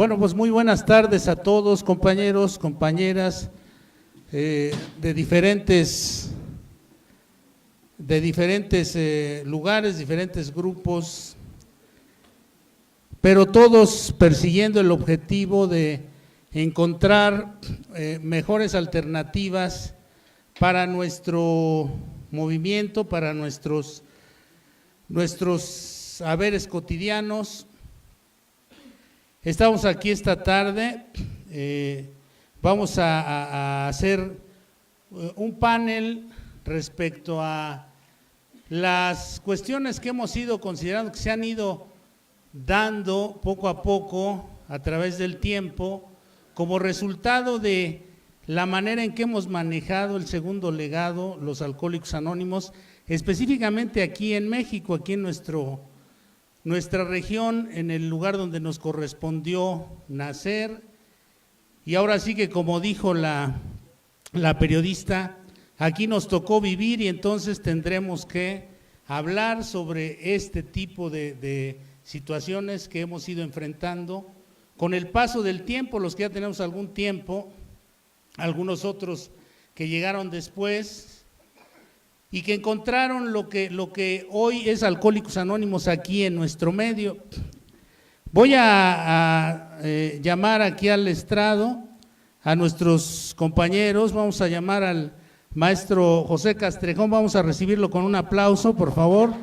Bueno, pues muy buenas tardes a todos, compañeros, compañeras de diferentes lugares, diferentes grupos, pero todos persiguiendo el objetivo de encontrar mejores alternativas para nuestro movimiento, para nuestros haberes cotidianos. Estamos aquí esta tarde, vamos a hacer un panel respecto a las cuestiones que hemos ido considerando, que se han ido dando poco a poco a través del tiempo, como resultado de la manera en que hemos manejado el segundo legado, los Alcohólicos Anónimos, específicamente aquí en México, aquí en nuestra región, en el lugar donde nos correspondió nacer. Y ahora sí que, como dijo la periodista, aquí nos tocó vivir y entonces tendremos que hablar sobre este tipo de situaciones que hemos ido enfrentando con el paso del tiempo, los que ya tenemos algún tiempo, algunos otros que llegaron después y que encontraron lo que hoy es Alcohólicos Anónimos aquí en nuestro medio. Voy a llamar aquí al estrado a nuestros compañeros. Vamos a llamar al maestro José Castrejón, vamos a recibirlo con un aplauso, por favor.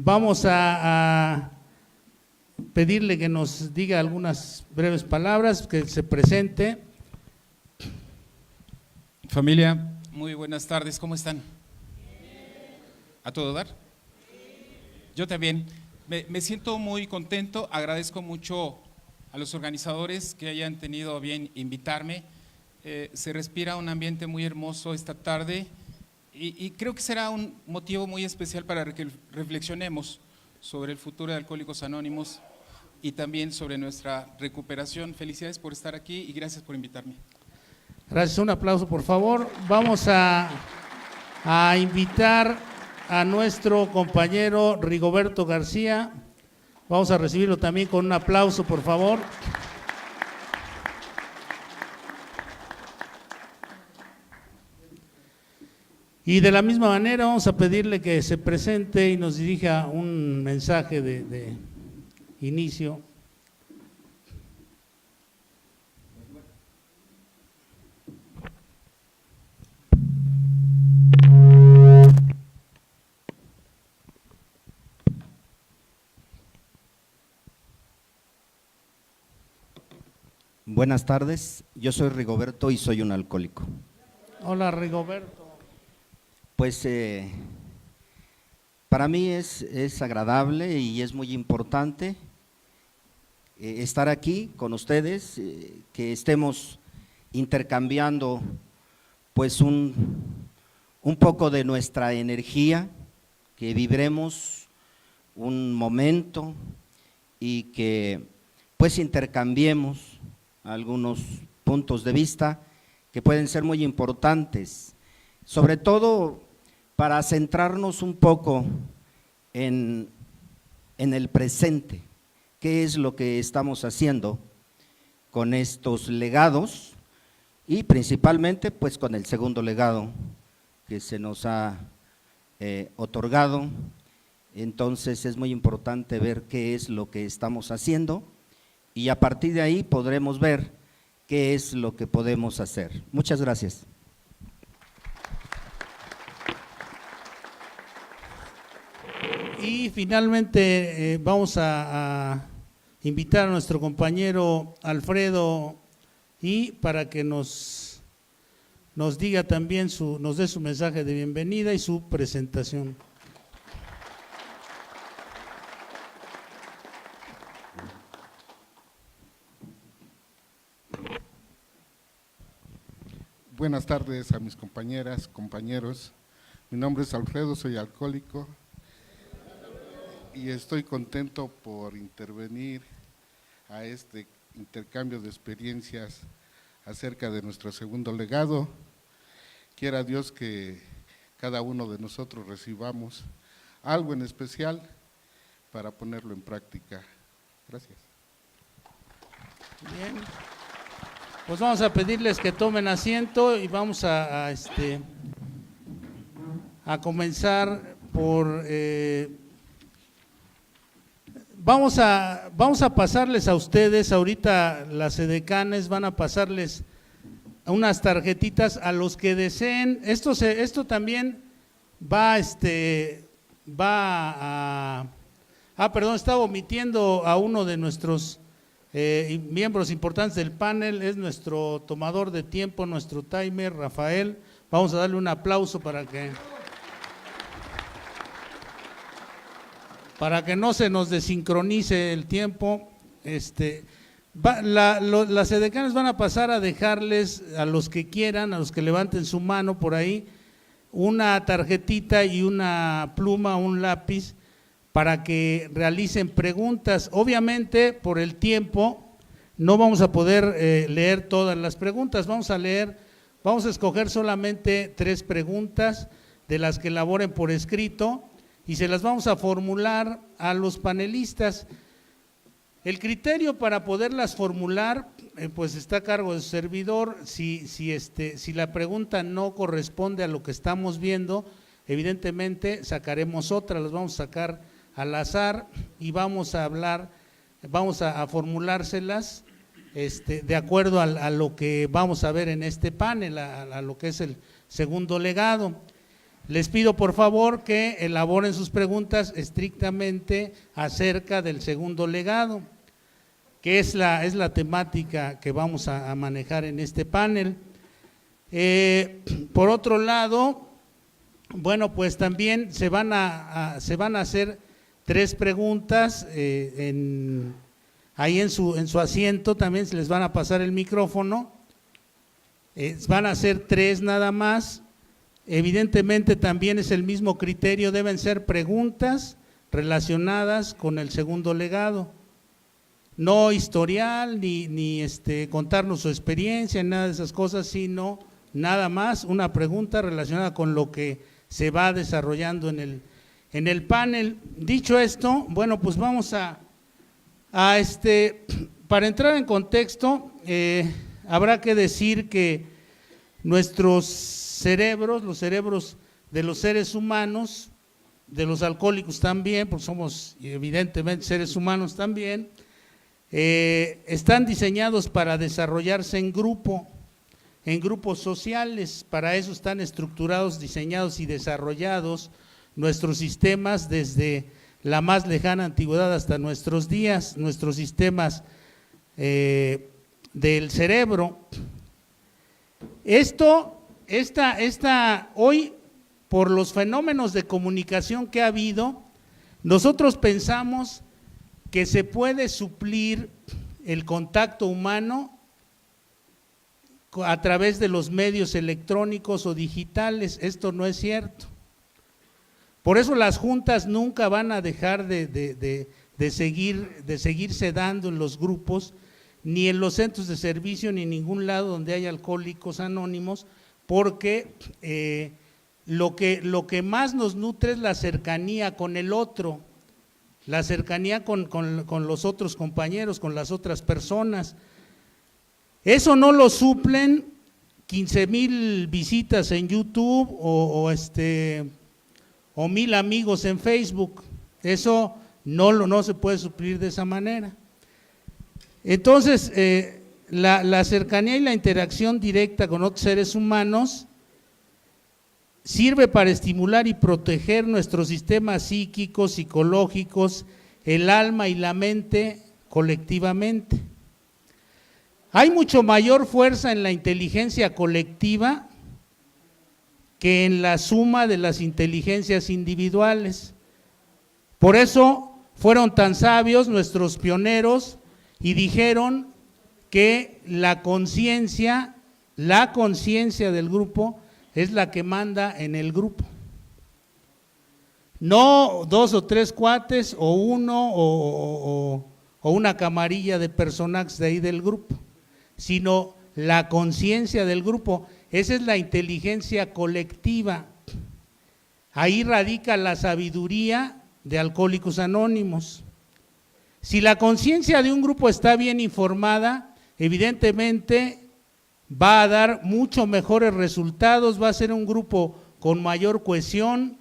Vamos a pedirle que nos diga algunas breves palabras, que se presente. Familia, muy buenas tardes, ¿cómo están? ¿A todo dar? Yo también, me siento muy contento, agradezco mucho a los organizadores que hayan tenido a bien invitarme. Se respira un ambiente muy hermoso esta tarde y creo que será un motivo muy especial para que reflexionemos sobre el futuro de Alcohólicos Anónimos y también sobre nuestra recuperación. Felicidades por estar aquí y gracias por invitarme. Gracias, un aplauso por favor. Vamos a invitar a nuestro compañero Rigoberto García. Vamos a recibirlo también con un aplauso por favor. Y de la misma manera vamos a pedirle que se presente y nos dirija un mensaje de inicio. Buenas tardes, yo soy Rigoberto y soy un alcohólico. Hola Rigoberto. Pues para mí es agradable y es muy importante estar aquí con ustedes, que estemos intercambiando pues un poco de nuestra energía, que vibremos un momento y que pues intercambiemos algunos puntos de vista que pueden ser muy importantes, sobre todo para centrarnos un poco en el presente, qué es lo que estamos haciendo con estos legados y principalmente pues con el segundo legado que se nos ha otorgado. Entonces es muy importante ver qué es lo que estamos haciendo y a partir de ahí podremos ver qué es lo que podemos hacer. Muchas gracias. Y finalmente vamos a invitar a nuestro compañero Alfredo y para que nos diga también nos dé su mensaje de bienvenida y su presentación. Buenas tardes a mis compañeras, compañeros. Mi nombre es Alfredo, soy alcohólico y estoy contento por intervenir a este intercambio de experiencias acerca de nuestro segundo legado. Quiera Dios que cada uno de nosotros recibamos algo en especial para ponerlo en práctica. Gracias. Bien. Pues vamos a pedirles que tomen asiento y vamos a comenzar por… Vamos a pasarles a ustedes, ahorita las edecanes van a pasarles unas tarjetitas a los que deseen. Esto también va perdón, estaba omitiendo a uno de nuestros miembros importantes del panel, es nuestro tomador de tiempo, nuestro timer, Rafael. Vamos a darle un aplauso para que no se nos desincronice el tiempo. Las edecanes van a pasar a dejarles a los que quieran, a los que levanten su mano por ahí, una tarjetita y una pluma, un lápiz, para que realicen preguntas. Obviamente, por el tiempo, no vamos a poder leer todas las preguntas, vamos a escoger solamente 3 preguntas de las que elaboren por escrito y se las vamos a formular a los panelistas. El criterio para poderlas formular, pues está a cargo de su servidor. Si la pregunta no corresponde a lo que estamos viendo, evidentemente sacaremos otra, las vamos a sacar al azar y vamos a formulárselas de acuerdo a lo que vamos a ver en este panel, a lo que es el segundo legado. Les pido por favor que elaboren sus preguntas estrictamente acerca del segundo legado, que es la temática que vamos a manejar en este panel. Por otro lado, bueno, pues también se van a hacer 3 preguntas ahí en su asiento, también se les van a pasar el micrófono, van a ser 3 nada más. Evidentemente también es el mismo criterio, deben ser preguntas relacionadas con el segundo legado, no historial ni contarnos su experiencia, nada de esas cosas, sino nada más una pregunta relacionada con lo que se va desarrollando en el panel. Dicho esto, bueno, pues vamos para entrar en contexto, habrá que decir que nuestros cerebros, los cerebros de los seres humanos, de los alcohólicos también, porque somos evidentemente seres humanos también, están diseñados para desarrollarse en grupos sociales. Para eso están estructurados, diseñados y desarrollados nuestros sistemas desde la más lejana antigüedad hasta nuestros días, nuestros sistemas del cerebro. Hoy, por los fenómenos de comunicación que ha habido, nosotros pensamos que se puede suplir el contacto humano a través de los medios electrónicos o digitales. Esto no es cierto. Por eso las juntas nunca van a dejar de seguirse dando en los grupos, ni en los centros de servicio, ni en ningún lado donde haya alcohólicos anónimos, porque lo que más nos nutre es la cercanía con el otro, la cercanía con los otros compañeros, con las otras personas. Eso no lo suplen 15,000 visitas en YouTube o 1,000 amigos en Facebook. Eso no se puede suplir de esa manera. Entonces, la cercanía y la interacción directa con otros seres humanos sirve para estimular y proteger nuestros sistemas psíquicos, psicológicos, el alma y la mente colectivamente. Hay mucho mayor fuerza en la inteligencia colectiva que en la suma de las inteligencias individuales. Por eso fueron tan sabios nuestros pioneros y dijeron que la conciencia del grupo es la que manda en el grupo. No 2 o 3 cuates o uno o una camarilla de personajes de ahí del grupo, sino la conciencia del grupo. Esa es la inteligencia colectiva. Ahí radica la sabiduría de Alcohólicos Anónimos. Si la conciencia de un grupo está bien informada, evidentemente va a dar mucho mejores resultados, va a ser un grupo con mayor cohesión,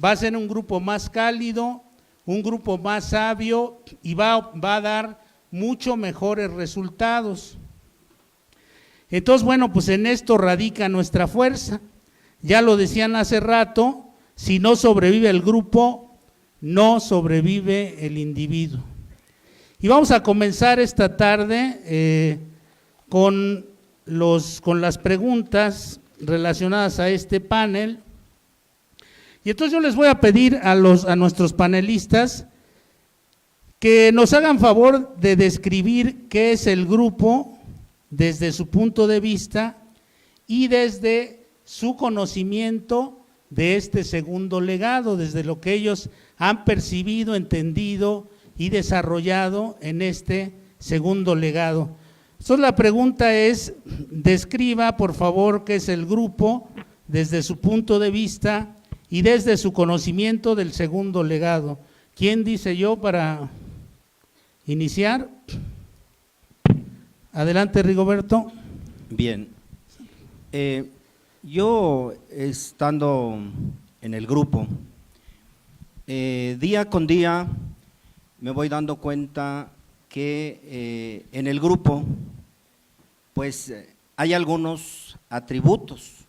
va a ser un grupo más cálido, un grupo más sabio y va a dar mucho mejores resultados. Entonces, bueno, pues en esto radica nuestra fuerza. Ya lo decían hace rato, si no sobrevive el grupo, no sobrevive el individuo. Y vamos a comenzar esta tarde con las preguntas relacionadas a este panel. Y entonces yo les voy a pedir a nuestros panelistas que nos hagan favor de describir qué es el grupo desde su punto de vista y desde su conocimiento de este segundo legado, desde lo que ellos han percibido, entendido y desarrollado en este segundo legado. Entonces la pregunta es, describa por favor qué es el grupo desde su punto de vista y desde su conocimiento del segundo legado. ¿Quién dice yo para iniciar? Adelante, Rigoberto. Bien, yo estando en el grupo, día con día me voy dando cuenta que en el grupo pues hay algunos atributos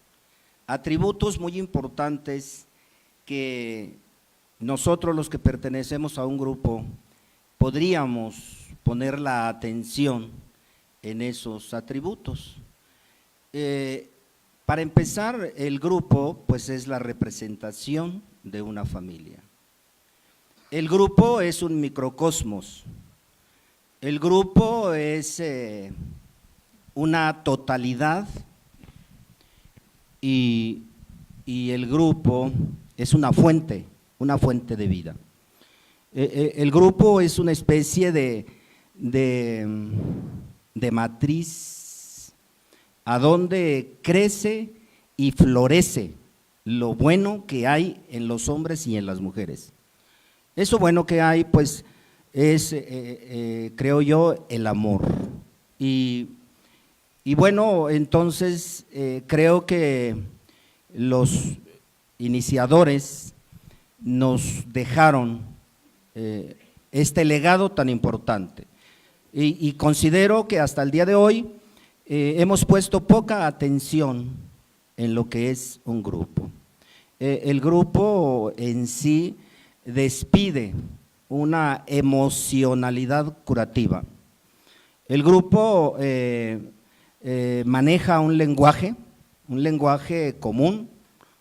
muy importantes que nosotros los que pertenecemos a un grupo podríamos poner la atención en esos atributos. Para empezar, el grupo pues es la representación de una familia. El grupo es un microcosmos. El grupo es una totalidad y el grupo es una fuente de vida. El grupo es una especie de matriz a donde crece y florece lo bueno que hay en los hombres y en las mujeres. Eso bueno que hay pues es, creo yo, el amor. Y bueno, entonces creo que los iniciadores nos dejaron este legado tan importante. Y considero que hasta el día de hoy hemos puesto poca atención en lo que es un grupo. El grupo en sí despide una emocionalidad curativa. El grupo maneja un lenguaje común,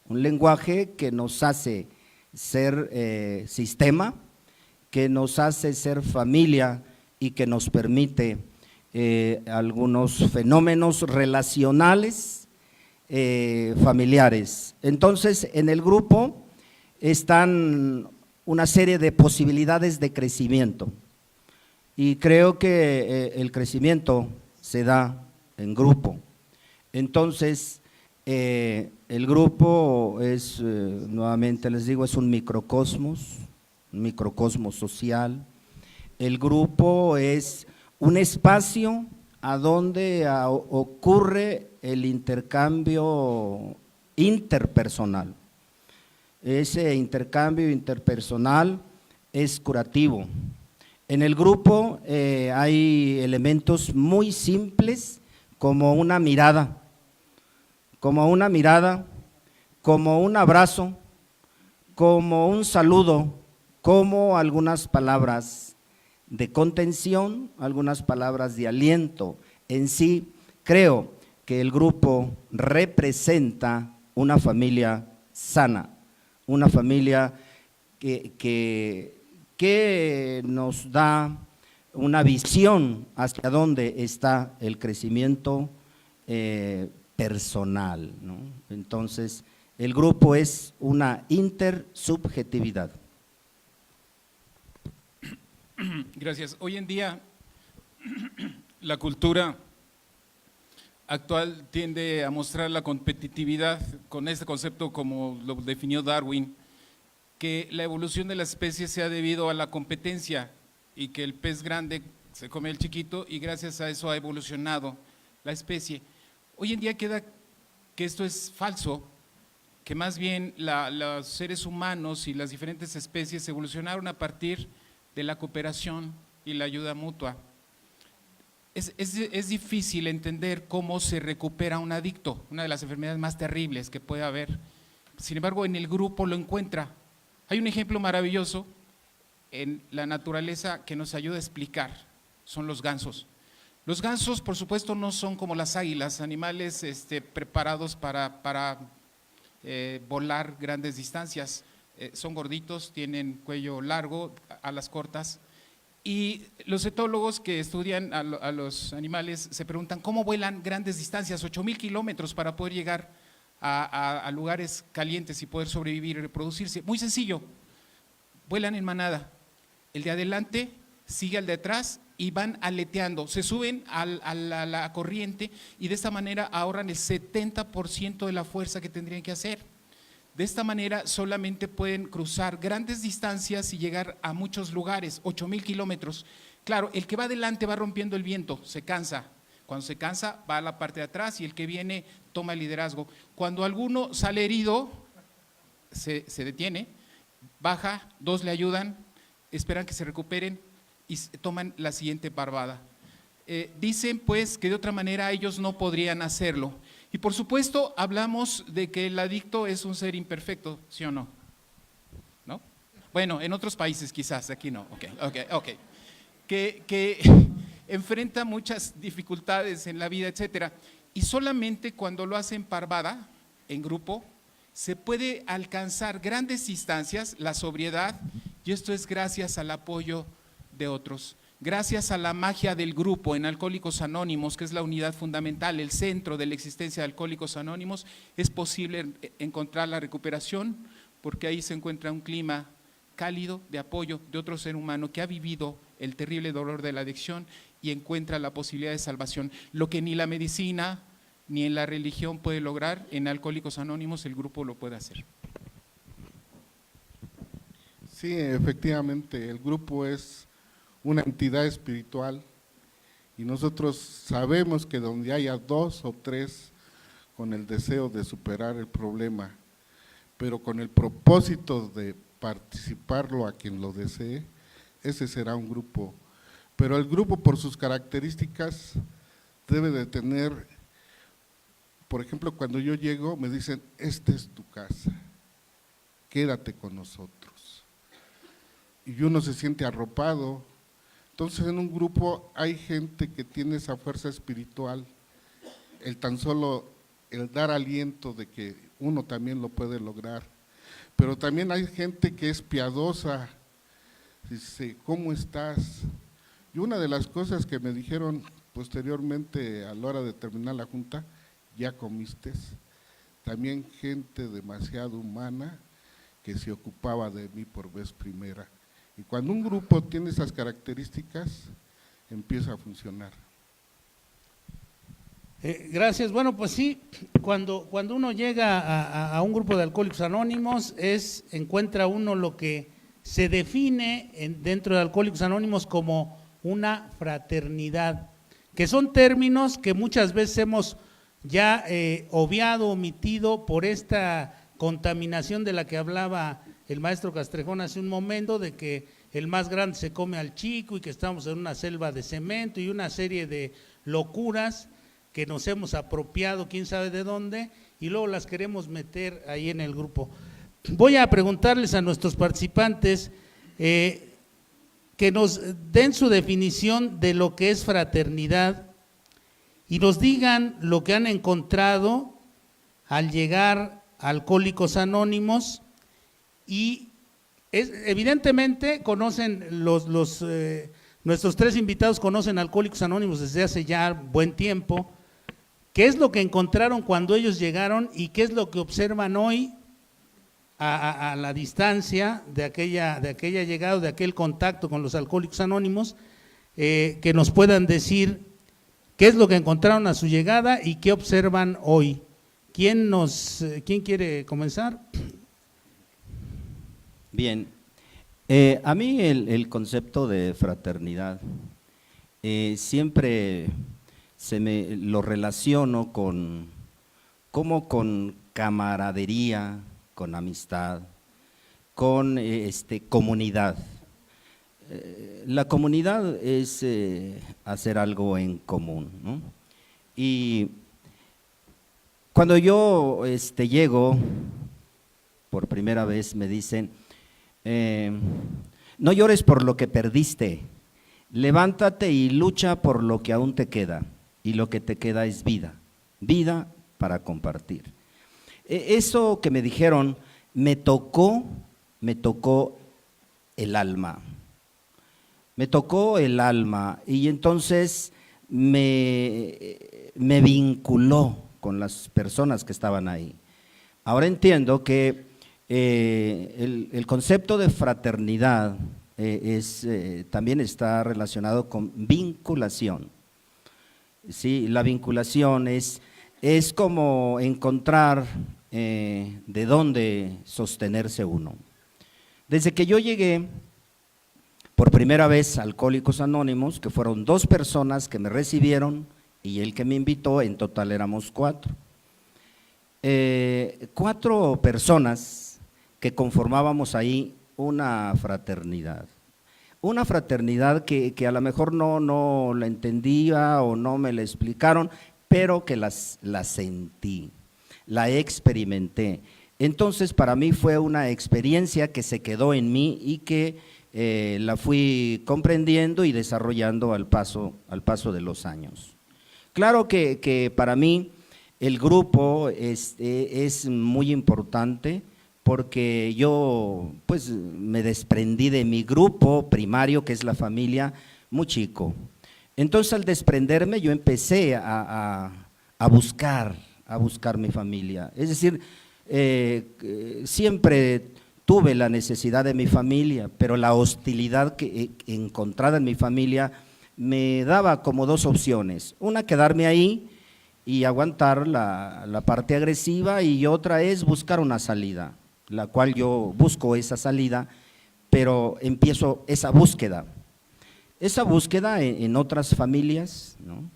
un lenguaje que nos hace ser sistema, que nos hace ser familia y que nos permite algunos fenómenos relacionales familiares. Entonces, en el grupo están una serie de posibilidades de crecimiento y creo que el crecimiento se da en grupo. Entonces, el grupo es, nuevamente les digo, es un microcosmos social. El grupo es un espacio a donde ocurre el intercambio interpersonal. Ese intercambio interpersonal es curativo. En el grupo hay elementos muy simples como una mirada, como un abrazo, como un saludo, como algunas palabras de contención, algunas palabras de aliento. En sí, creo que el grupo representa una familia sana, una familia que nos da una visión hacia dónde está el crecimiento personal, ¿no? Entonces, el grupo es una intersubjetividad. Gracias. Hoy en día la cultura actual tiende a mostrar la competitividad con este concepto como lo definió Darwin, que la evolución de las especies se ha debido a la competencia y que el pez grande se come al chiquito y gracias a eso ha evolucionado la especie. Hoy en día queda que esto es falso, que más bien los seres humanos y las diferentes especies evolucionaron a partir de la cooperación y la ayuda mutua. Es difícil entender cómo se recupera un adicto, una de las enfermedades más terribles que puede haber. Sin embargo, en el grupo lo encuentra. Hay un ejemplo maravilloso en la naturaleza que nos ayuda a explicar, son los gansos. Los gansos, por supuesto, no son como las águilas, animales preparados para volar grandes distancias. Son gorditos, tienen cuello largo, alas cortas. Y los etólogos que estudian a los animales se preguntan cómo vuelan grandes distancias, 8,000 kilómetros para poder llegar a lugares calientes y poder sobrevivir y reproducirse. Muy sencillo, vuelan en manada. El de adelante sigue al de atrás y van aleteando, se suben a la corriente y de esta manera ahorran el 70% de la fuerza que tendrían que hacer. De esta manera solamente pueden cruzar grandes distancias y llegar a muchos lugares, 8,000 kilómetros. Claro, el que va adelante va rompiendo el viento, se cansa. Cuando se cansa va a la parte de atrás y el que viene toma el liderazgo. Cuando alguno sale herido, se detiene, baja, 2 le ayudan, esperan que se recuperen y toman la siguiente parvada. Dicen pues que de otra manera ellos no podrían hacerlo. Y por supuesto hablamos de que el adicto es un ser imperfecto, ¿sí o no? ¿No? Bueno, en otros países quizás, aquí no, ok. Que enfrenta muchas dificultades en la vida, etcétera. Y solamente cuando lo hacen parvada, en grupo, se puede alcanzar grandes distancias, la sobriedad, y esto es gracias al apoyo de otros. Gracias a la magia del grupo en Alcohólicos Anónimos, que es la unidad fundamental, el centro de la existencia de Alcohólicos Anónimos, es posible encontrar la recuperación, porque ahí se encuentra un clima cálido de apoyo de otro ser humano que ha vivido el terrible dolor de la adicción y encuentra la posibilidad de salvación. Lo que ni la medicina ni en la religión puede lograr, en Alcohólicos Anónimos el grupo lo puede hacer. Sí, efectivamente, el grupo es una entidad espiritual y nosotros sabemos que donde haya 2 o 3 con el deseo de superar el problema, pero con el propósito de participarlo a quien lo desee, ese será un grupo. Pero el grupo por sus características debe de tener, por ejemplo, cuando yo llego me dicen, esta es tu casa, quédate con nosotros. Y uno se siente arropado. Entonces en un grupo hay gente que tiene esa fuerza espiritual, el tan solo el dar aliento de que uno también lo puede lograr, pero también hay gente que es piadosa, dice, ¿cómo estás? Y una de las cosas que me dijeron posteriormente a la hora de terminar la junta, ¿ya comiste? También gente demasiado humana que se ocupaba de mí por vez primera. Y cuando un grupo tiene esas características, empieza a funcionar. Gracias. Bueno, pues sí, cuando uno llega a un grupo de Alcohólicos Anónimos, encuentra uno lo que se define dentro de Alcohólicos Anónimos como una fraternidad, que son términos que muchas veces hemos ya obviado, omitido por esta contaminación de la que hablaba el maestro Castrejón hace un momento, de que el más grande se come al chico y que estamos en una selva de cemento y una serie de locuras que nos hemos apropiado, quién sabe de dónde, y luego las queremos meter ahí en el grupo. Voy a preguntarles a nuestros participantes que nos den su definición de lo que es fraternidad y nos digan lo que han encontrado al llegar a Alcohólicos Anónimos. Y evidentemente conocen nuestros 3 invitados conocen Alcohólicos Anónimos desde hace ya buen tiempo. ¿Qué es lo que encontraron cuando ellos llegaron y qué es lo que observan hoy a la distancia de aquella llegada, de aquel contacto con los Alcohólicos Anónimos? Que nos puedan decir ¿Qué es lo que encontraron a su llegada y qué observan hoy? ¿Quién quiere comenzar? Bien, a mí el concepto de fraternidad siempre lo relaciono con camaradería, con amistad, con comunidad. La comunidad es hacer algo en común, ¿no? Y cuando yo llego por primera vez me dicen, no llores por lo que perdiste, levántate y lucha por lo que aún te queda, y lo que te queda es vida, vida para compartir. Eso que me dijeron me tocó el alma. Me tocó el alma y entonces me vinculó con las personas que estaban ahí. Ahora entiendo que el concepto de fraternidad también está relacionado con vinculación. Sí, la vinculación es como encontrar de dónde sostenerse uno. Desde que yo llegué por primera vez a Alcohólicos Anónimos, que fueron 2 personas que me recibieron y el que me invitó, en total éramos 4. 4 personas que conformábamos ahí una fraternidad. Una fraternidad que a lo mejor no la entendía o no me la explicaron, pero que la sentí, la experimenté. Entonces para mí fue una experiencia que se quedó en mí y que la fui comprendiendo y desarrollando al paso de los años. Claro que para mí el grupo es muy importante porque yo pues me desprendí de mi grupo primario, que es la familia, muy chico. Entonces al desprenderme yo empecé a buscar mi familia. Es decir, siempre tuve la necesidad de mi familia, pero la hostilidad que encontrada en mi familia me daba como 2 opciones. Una, quedarme ahí y aguantar la parte agresiva, y otra es buscar una salida, la cual yo busco esa salida, pero empiezo esa búsqueda en otras familias, ¿no?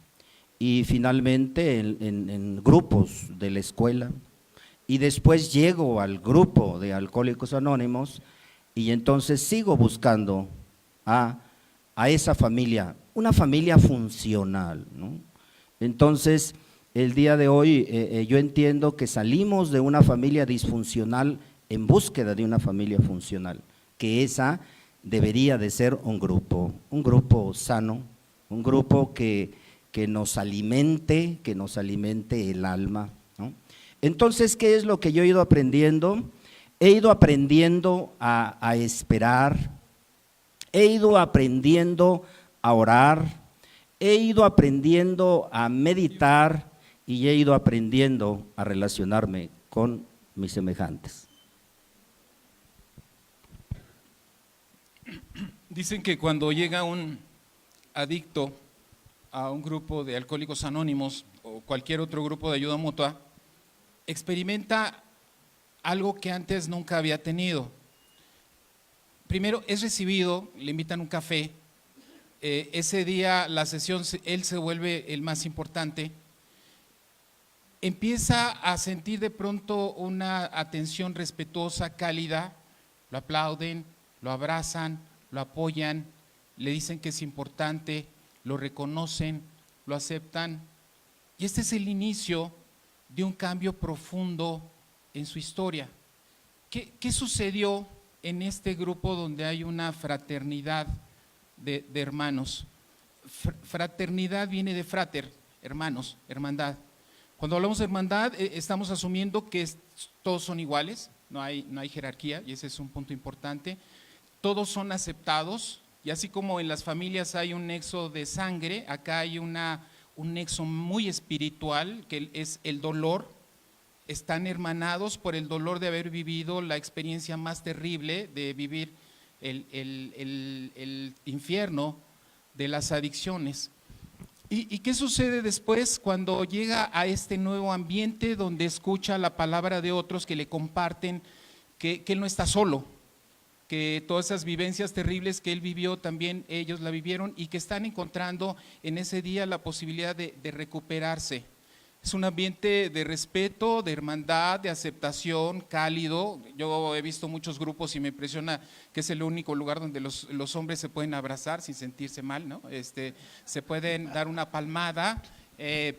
Y finalmente en grupos de la escuela. Y después llego al grupo de Alcohólicos Anónimos y entonces sigo buscando a esa familia, una familia funcional, ¿no? Entonces, el día de hoy yo entiendo que salimos de una familia disfuncional en búsqueda de una familia funcional, que esa debería de ser un grupo sano, un grupo que nos alimente el alma, ¿no? Entonces, ¿qué es lo que yo he ido aprendiendo? He ido aprendiendo a esperar, he ido aprendiendo a orar, he ido aprendiendo a meditar y he ido aprendiendo a relacionarme con mis semejantes. Dicen que cuando llega un adicto a un grupo de Alcohólicos Anónimos o cualquier otro grupo de ayuda mutua, experimenta algo que antes nunca había tenido. Primero es recibido, le invitan un café, ese día la sesión, él se vuelve el más importante, empieza a sentir de pronto una atención respetuosa, cálida, lo aplauden, lo abrazan, lo apoyan, le dicen que es importante, lo reconocen, lo aceptan, y este es el inicio de un cambio profundo en su historia. ¿Qué sucedió en este grupo donde hay una fraternidad de hermanos? Fraternidad viene de frater, hermanos, hermandad. Cuando hablamos de hermandad, estamos asumiendo que todos son iguales, no hay jerarquía, y ese es un punto importante. Todos son aceptados, y así como en las familias hay un nexo de sangre, acá hay un nexo muy espiritual, que es el dolor. Están hermanados por el dolor de haber vivido la experiencia más terrible, de vivir el infierno de las adicciones. ¿Y qué sucede después cuando llega a este nuevo ambiente donde escucha la palabra de otros que le comparten que él no está solo, que todas esas vivencias terribles que él vivió también ellos la vivieron y que están encontrando en ese día la posibilidad de recuperarse? Es un ambiente de respeto, de hermandad, de aceptación, cálido. Yo he visto muchos grupos y me impresiona que es el único lugar donde los hombres se pueden abrazar sin sentirse mal, ¿no? Se pueden dar una palmada,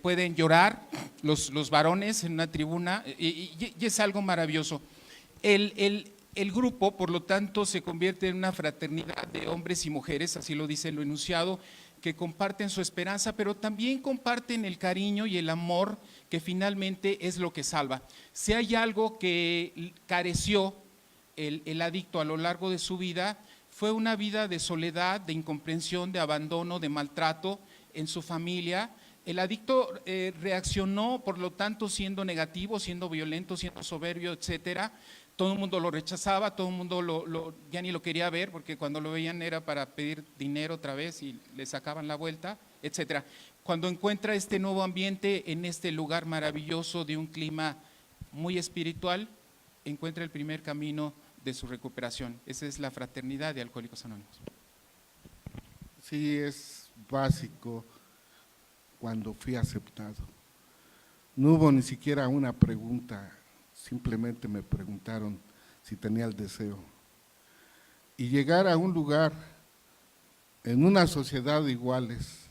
pueden llorar los varones en una tribuna y es algo maravilloso. El grupo, por lo tanto, se convierte en una fraternidad de hombres y mujeres, así lo dice lo enunciado, que comparten su esperanza, pero también comparten el cariño y el amor que finalmente es lo que salva. Si hay algo que careció el adicto a lo largo de su vida, fue una vida de soledad, de incomprensión, de abandono, de maltrato en su familia. El adicto reaccionó, por lo tanto, siendo negativo, siendo violento, siendo soberbio, etcétera. Todo el mundo lo rechazaba, todo el mundo ya ni lo quería ver, porque cuando lo veían era para pedir dinero otra vez y le sacaban la vuelta, etcétera. Cuando encuentra este nuevo ambiente en este lugar maravilloso de un clima muy espiritual, encuentra el primer camino de su recuperación. Esa es la fraternidad de Alcohólicos Anónimos. Sí, es básico cuando fui aceptado. No hubo ni siquiera una pregunta. Simplemente me preguntaron si tenía el deseo. Y llegar a un lugar en una sociedad de iguales.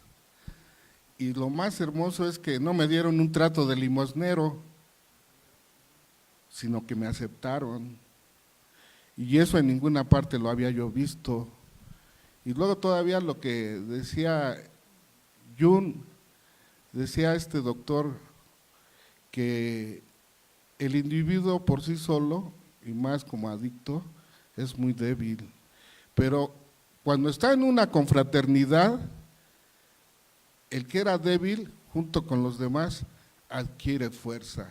Y lo más hermoso es que no me dieron un trato de limosnero, sino que me aceptaron. Y eso en ninguna parte lo había yo visto. Y luego todavía lo que decía Jung, decía este doctor, que el individuo por sí solo, y más como adicto, es muy débil, pero cuando está en una confraternidad, el que era débil, junto con los demás, adquiere fuerza,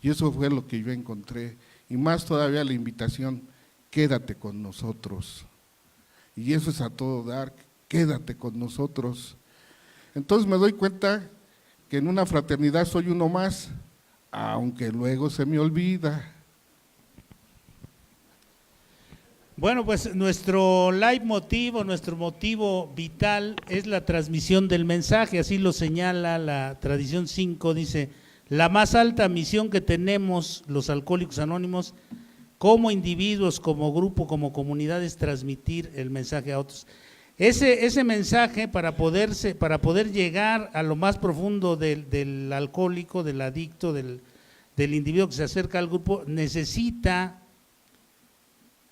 y eso fue lo que yo encontré, y más todavía la invitación, quédate con nosotros, y eso es a todo dar, quédate con nosotros. Entonces me doy cuenta que en una fraternidad soy uno más, aunque luego se me olvida. Bueno, pues nuestro leitmotiv, nuestro motivo vital es la transmisión del mensaje, así lo señala la tradición 5, dice, la más alta misión que tenemos los Alcohólicos Anónimos como individuos, como grupo, como comunidad es transmitir el mensaje a otros. Ese mensaje para poder llegar a lo más profundo del alcohólico, del adicto, del individuo que se acerca al grupo, necesita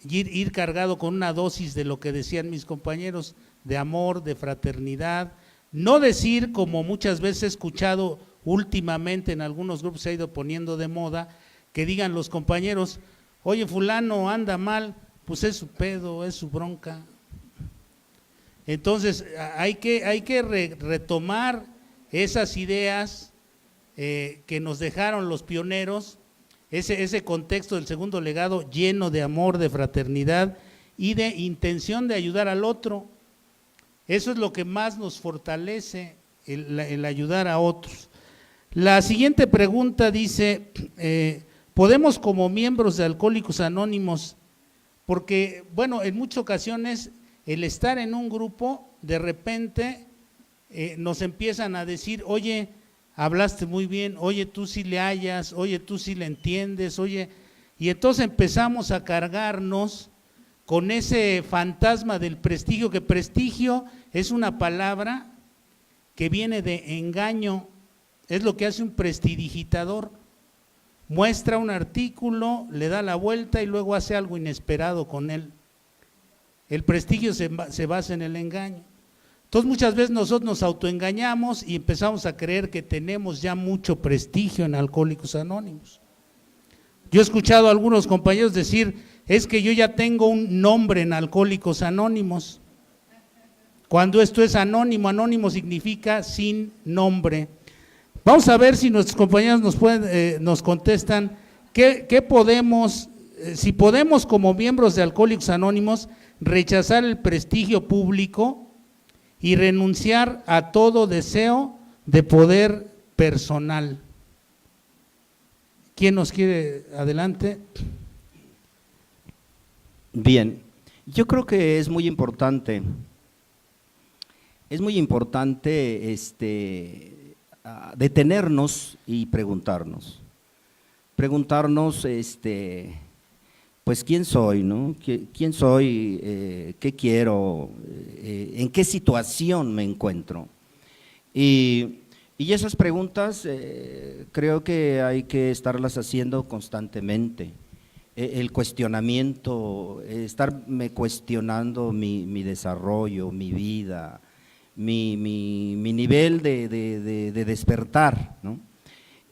ir cargado con una dosis de lo que decían mis compañeros, de amor, de fraternidad, no decir como muchas veces he escuchado últimamente en algunos grupos se ha ido poniendo de moda, que digan los compañeros, oye fulano anda mal, pues es su pedo, es su bronca. Entonces hay que retomar esas ideas que nos dejaron los pioneros, ese contexto del segundo legado lleno de amor, de fraternidad y de intención de ayudar al otro. Eso es lo que más nos fortalece, el ayudar a otros. La siguiente pregunta dice, ¿podemos como miembros de Alcohólicos Anónimos, porque bueno, en muchas ocasiones el estar en un grupo, de repente nos empiezan a decir, oye, hablaste muy bien, oye, tú sí le hallas, oye, tú sí le entiendes, oye, y entonces empezamos a cargarnos con ese fantasma del prestigio, que prestigio es una palabra que viene de engaño, es lo que hace un prestidigitador, muestra un artículo, le da la vuelta y luego hace algo inesperado con él. El prestigio se basa en el engaño. Entonces muchas veces nosotros nos autoengañamos y empezamos a creer que tenemos ya mucho prestigio en Alcohólicos Anónimos. Yo he escuchado a algunos compañeros decir, es que yo ya tengo un nombre en Alcohólicos Anónimos. Cuando esto es anónimo, anónimo significa sin nombre. Vamos a ver si nuestros compañeros nos contestan qué podemos, si podemos como miembros de Alcohólicos Anónimos rechazar el prestigio público y renunciar a todo deseo de poder personal. ¿Quién nos quiere? Adelante. Bien, yo creo que es muy importante detenernos y preguntarnos, pues quién soy, ¿no? ¿Quién soy? ¿Qué quiero? ¿En qué situación me encuentro? Y esas preguntas creo que hay que estarlas haciendo constantemente. El cuestionamiento, estarme cuestionando mi desarrollo, mi vida, mi nivel de despertar, ¿no?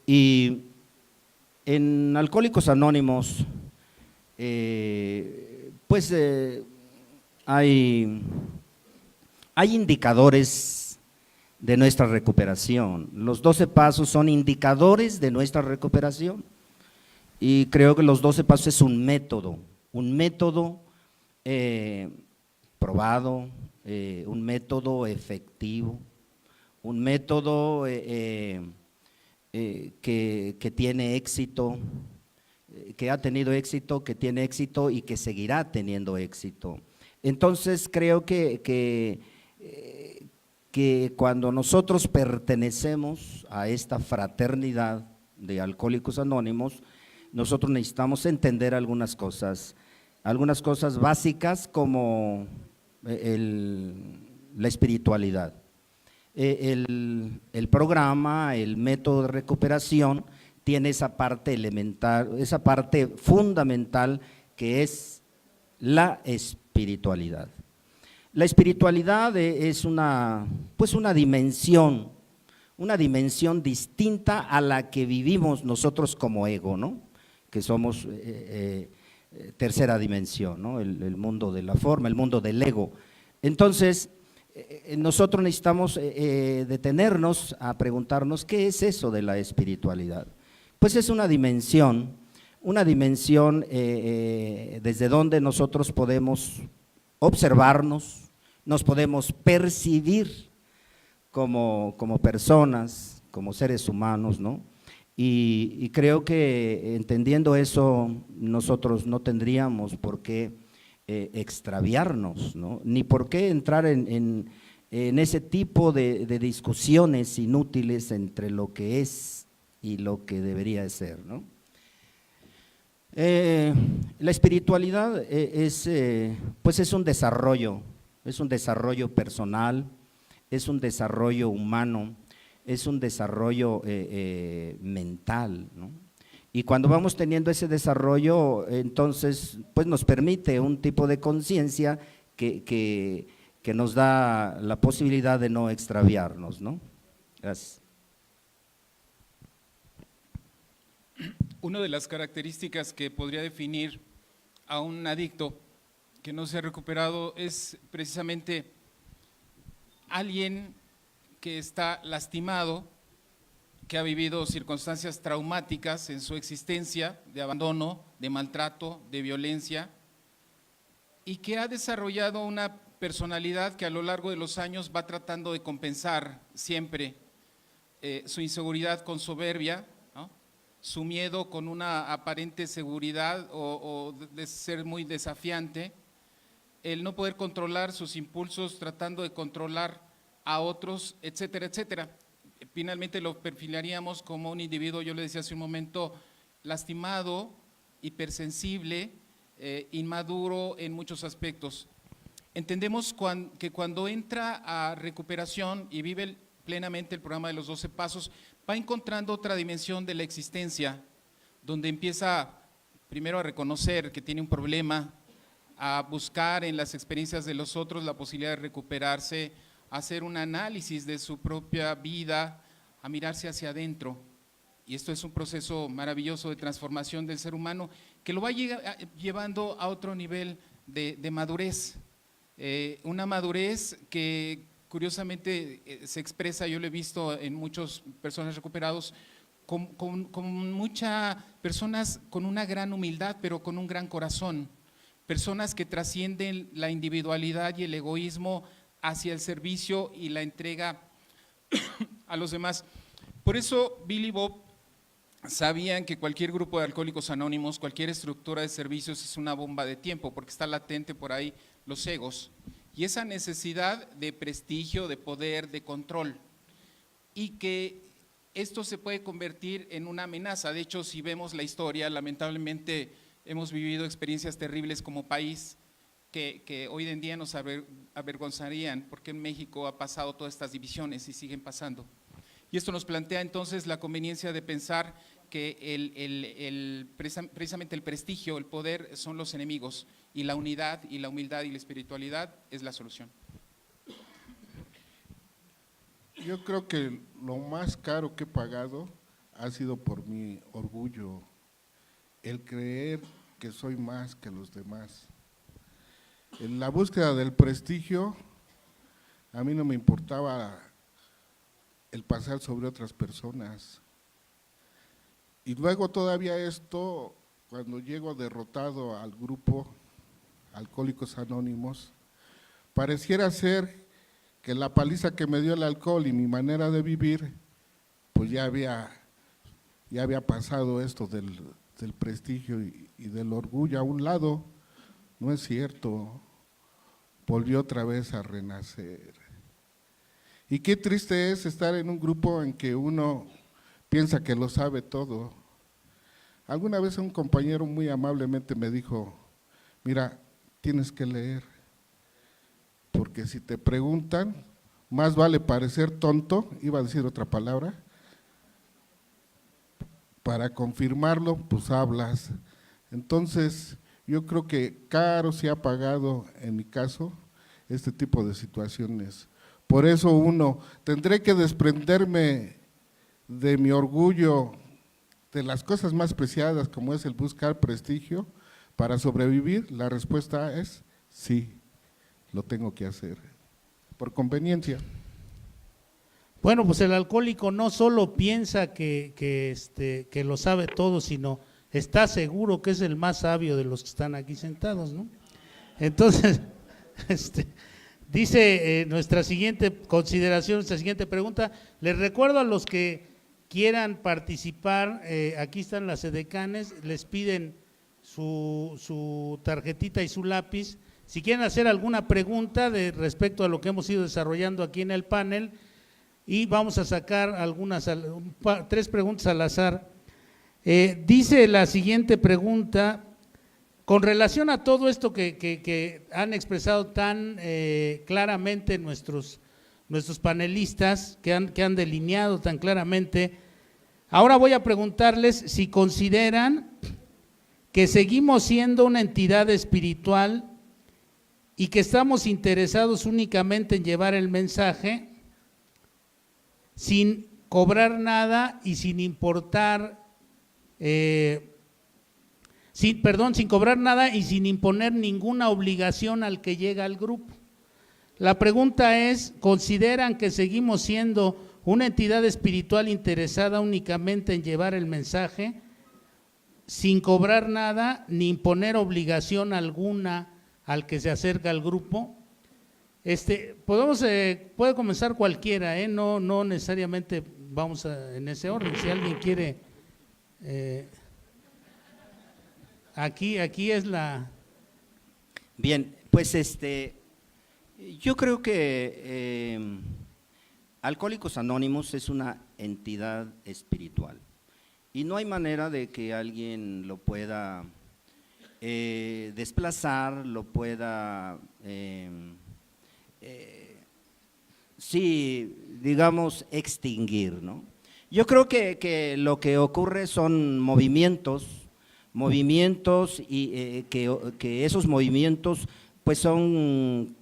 Y en Alcohólicos Anónimos, hay indicadores de nuestra recuperación. Los 12 pasos son indicadores de nuestra recuperación. Y creo que los 12 pasos es un método probado, un método efectivo, un método que tiene éxito, que ha tenido éxito, que tiene éxito y que seguirá teniendo éxito. Entonces creo que cuando nosotros pertenecemos a esta fraternidad de Alcohólicos Anónimos, nosotros necesitamos entender algunas cosas básicas como la espiritualidad. El programa, el método de recuperación tiene esa parte elemental, esa parte fundamental que es la espiritualidad. La espiritualidad es una dimensión distinta a la que vivimos nosotros como ego, ¿no? Que somos tercera dimensión, ¿no? El mundo de la forma, el mundo del ego. Entonces, nosotros necesitamos detenernos a preguntarnos ¿qué es eso de la espiritualidad? Pues es una dimensión desde donde nosotros podemos observarnos, nos podemos percibir como personas, como seres humanos, ¿no? Y creo que entendiendo eso, nosotros no tendríamos por qué extraviarnos, ¿no? Ni por qué entrar en ese tipo de discusiones inútiles entre lo que es y lo que debería de ser, ¿no? La espiritualidad es un desarrollo personal, es un desarrollo humano, es un desarrollo mental, ¿no? Y cuando vamos teniendo ese desarrollo, entonces pues nos permite un tipo de conciencia que nos da la posibilidad de no extraviarnos, ¿no? Gracias. Una de las características que podría definir a un adicto que no se ha recuperado es precisamente alguien que está lastimado, que ha vivido circunstancias traumáticas en su existencia, de abandono, de maltrato, de violencia, y que ha desarrollado una personalidad que a lo largo de los años va tratando de compensar siempre su inseguridad con soberbia, ¿no? Su miedo con una aparente seguridad o de ser muy desafiante, el no poder controlar sus impulsos tratando de controlar a otros, etcétera, etcétera. Finalmente lo perfilaríamos como un individuo, yo le decía hace un momento, lastimado, hipersensible, inmaduro en muchos aspectos. Entendemos que cuando entra a recuperación y vive plenamente el programa de los 12 pasos, va encontrando otra dimensión de la existencia, donde empieza primero a reconocer que tiene un problema, a buscar en las experiencias de los otros la posibilidad de recuperarse, a hacer un análisis de su propia vida, a mirarse hacia adentro. Y esto es un proceso maravilloso de transformación del ser humano que lo va llevando a otro nivel de madurez. Una madurez que curiosamente se expresa, yo lo he visto en muchas personas recuperados, con muchas personas con una gran humildad, pero con un gran corazón. Personas que trascienden la individualidad y el egoísmo hacia el servicio y la entrega a los demás. Por eso Bill y Bob sabían que cualquier grupo de alcohólicos anónimos, cualquier estructura de servicios es una bomba de tiempo, porque está latente por ahí los egos y esa necesidad de prestigio, de poder, de control, y que esto se puede convertir en una amenaza. De hecho, si vemos la historia, lamentablemente hemos vivido experiencias terribles como país que hoy en día nos avergonzarían, porque en México ha pasado todas estas divisiones y siguen pasando. Y esto nos plantea entonces la conveniencia de pensar que precisamente el prestigio, el poder son los enemigos y la unidad y la humildad y la espiritualidad es la solución. Yo creo que lo más caro que he pagado ha sido por mi orgullo, el creer que soy más que los demás. En la búsqueda del prestigio, a mí no me importaba el pasar sobre otras personas. Y luego todavía esto, cuando llego derrotado al grupo Alcohólicos Anónimos, pareciera ser que la paliza que me dio el alcohol y mi manera de vivir, pues ya había pasado esto del prestigio y del orgullo a un lado. No es cierto, volvió otra vez a renacer. Y qué triste es estar en un grupo en que uno piensa que lo sabe todo. Alguna vez un compañero muy amablemente me dijo, mira, tienes que leer, porque si te preguntan, más vale parecer tonto, iba a decir otra palabra, para confirmarlo, pues hablas. Entonces, yo creo que caro se ha pagado, en mi caso, este tipo de situaciones. Por eso tendré que desprenderme de mi orgullo, de las cosas más preciadas como es el buscar prestigio para sobrevivir. La respuesta es sí, lo tengo que hacer, por conveniencia. Bueno, pues el alcohólico no solo piensa que lo sabe todo, sino está seguro que es el más sabio de los que están aquí sentados, ¿no? Entonces, dice nuestra siguiente consideración, nuestra siguiente pregunta, les recuerdo a los que quieran participar, aquí están las edecanes, les piden su tarjetita y su lápiz, si quieren hacer alguna pregunta respecto a lo que hemos ido desarrollando aquí en el panel, y vamos a sacar tres preguntas al azar. Dice la siguiente pregunta, con relación a todo esto que han expresado tan claramente nuestros panelistas, que han delineado tan claramente, ahora voy a preguntarles si consideran que seguimos siendo una entidad espiritual y que estamos interesados únicamente en llevar el mensaje sin cobrar nada y sin importar, sin cobrar nada y sin imponer ninguna obligación al que llega al grupo. La pregunta es, ¿consideran que seguimos siendo una entidad espiritual interesada únicamente en llevar el mensaje sin cobrar nada ni imponer obligación alguna al que se acerca al grupo? Puede comenzar cualquiera, no necesariamente vamos en ese orden. Si alguien quiere, aquí es la… Bien, pues yo creo que Alcohólicos Anónimos es una entidad espiritual y no hay manera de que alguien lo pueda desplazar, lo pueda… sí, digamos, extinguir, ¿no? Yo creo que lo que ocurre son movimientos y que esos movimientos pues son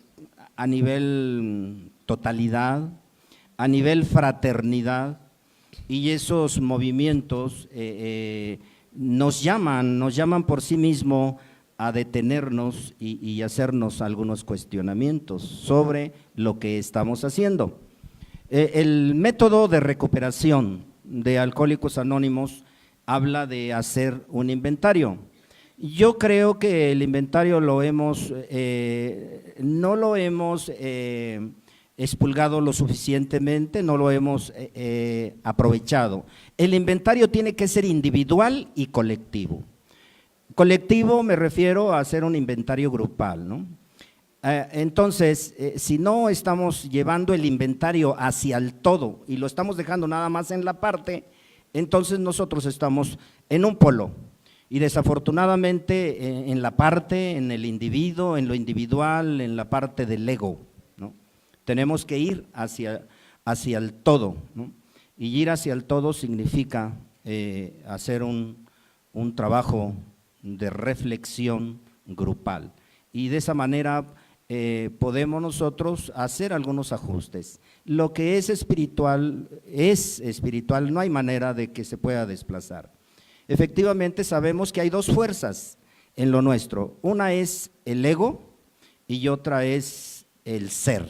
a nivel totalidad, a nivel fraternidad, y esos movimientos nos llaman por sí mismo a detenernos y hacernos algunos cuestionamientos sobre lo que estamos haciendo. El método de recuperación de Alcohólicos Anónimos habla de hacer un inventario. Yo creo que el inventario no lo hemos expurgado lo suficientemente, no lo hemos aprovechado. El inventario tiene que ser individual y colectivo. Colectivo me refiero a hacer un inventario grupal, ¿no? Entonces, si no estamos llevando el inventario hacia el todo y lo estamos dejando nada más en la parte, entonces nosotros estamos en un polo y desafortunadamente en la parte, en el individuo, en lo individual, en la parte del ego, ¿no? Tenemos que ir hacia el todo, ¿no? Y ir hacia el todo significa hacer un trabajo de reflexión grupal y de esa manera podemos nosotros hacer algunos ajustes. Lo que es espiritual, no hay manera de que se pueda desplazar. Efectivamente sabemos que hay dos fuerzas en lo nuestro, una es el ego y otra es el ser,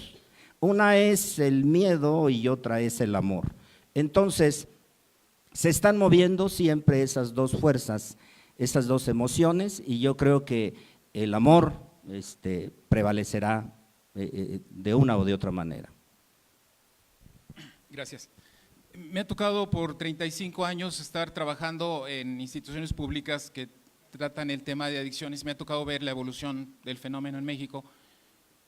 una es el miedo y otra es el amor. Entonces, se están moviendo siempre esas dos fuerzas, esas dos emociones, y yo creo que el amor prevalecerá de una o de otra manera. Gracias. Me ha tocado por 35 años estar trabajando en instituciones públicas que tratan el tema de adicciones. Me ha tocado ver la evolución del fenómeno en México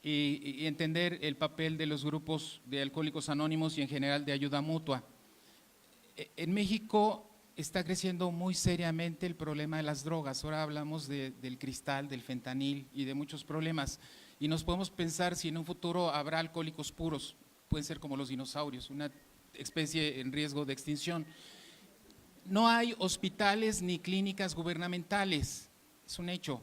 y entender el papel de los grupos de alcohólicos anónimos y en general de ayuda mutua. En México está creciendo muy seriamente el problema de las drogas. Ahora hablamos del cristal, del fentanil y de muchos problemas. Y nos podemos pensar si en un futuro habrá alcohólicos puros, pueden ser como los dinosaurios, una especie en riesgo de extinción. No hay hospitales ni clínicas gubernamentales, es un hecho.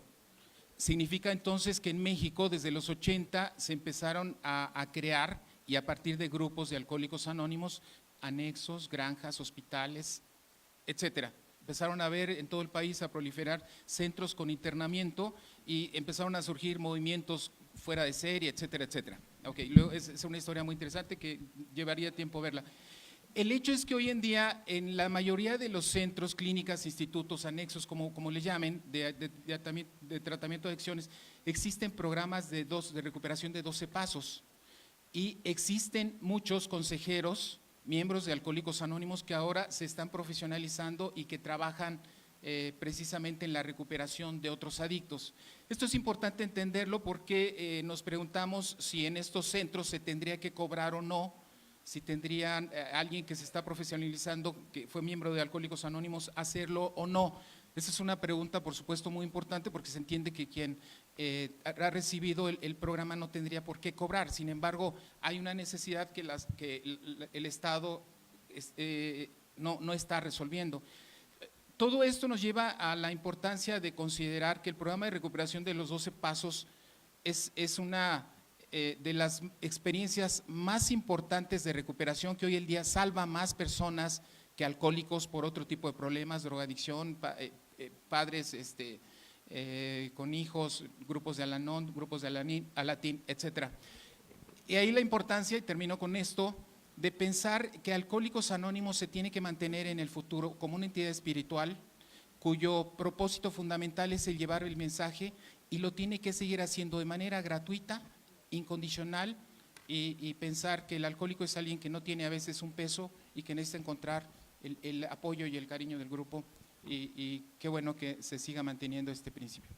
Significa entonces que en México desde los 80 se empezaron a crear, y a partir de grupos de alcohólicos anónimos, anexos, granjas, hospitales, etcétera. Empezaron a ver en todo el país a proliferar centros con internamiento y empezaron a surgir movimientos fuera de serie, etcétera, etcétera. Okay, luego es una historia muy interesante que llevaría tiempo verla. El hecho es que hoy en día en la mayoría de los centros, clínicas, institutos, anexos, como le llamen, de tratamiento de adicciones, existen programas de recuperación de 12 pasos y existen muchos consejeros, miembros de Alcohólicos Anónimos que ahora se están profesionalizando y que trabajan precisamente en la recuperación de otros adictos. Esto es importante entenderlo porque nos preguntamos si en estos centros se tendría que cobrar o no, si tendrían alguien que se está profesionalizando, que fue miembro de Alcohólicos Anónimos, hacerlo o no. Esa es una pregunta, por supuesto, muy importante porque se entiende que quien ha recibido el programa no tendría por qué cobrar. Sin embargo, hay una necesidad que el Estado no está resolviendo. Todo esto nos lleva a la importancia de considerar que el programa de recuperación de los 12 pasos es una de las experiencias más importantes de recuperación que hoy en día salva más personas que alcohólicos por otro tipo de problemas, drogadicción, padres con hijos, grupos de Al-Anon, grupos de Alatín, etcétera. Y ahí la importancia, y termino con esto, de pensar que Alcohólicos Anónimos se tiene que mantener en el futuro como una entidad espiritual cuyo propósito fundamental es el llevar el mensaje y lo tiene que seguir haciendo de manera gratuita, incondicional y pensar que el alcohólico es alguien que no tiene a veces un peso y que necesita encontrar el apoyo y el cariño del grupo y qué bueno que se siga manteniendo este principio.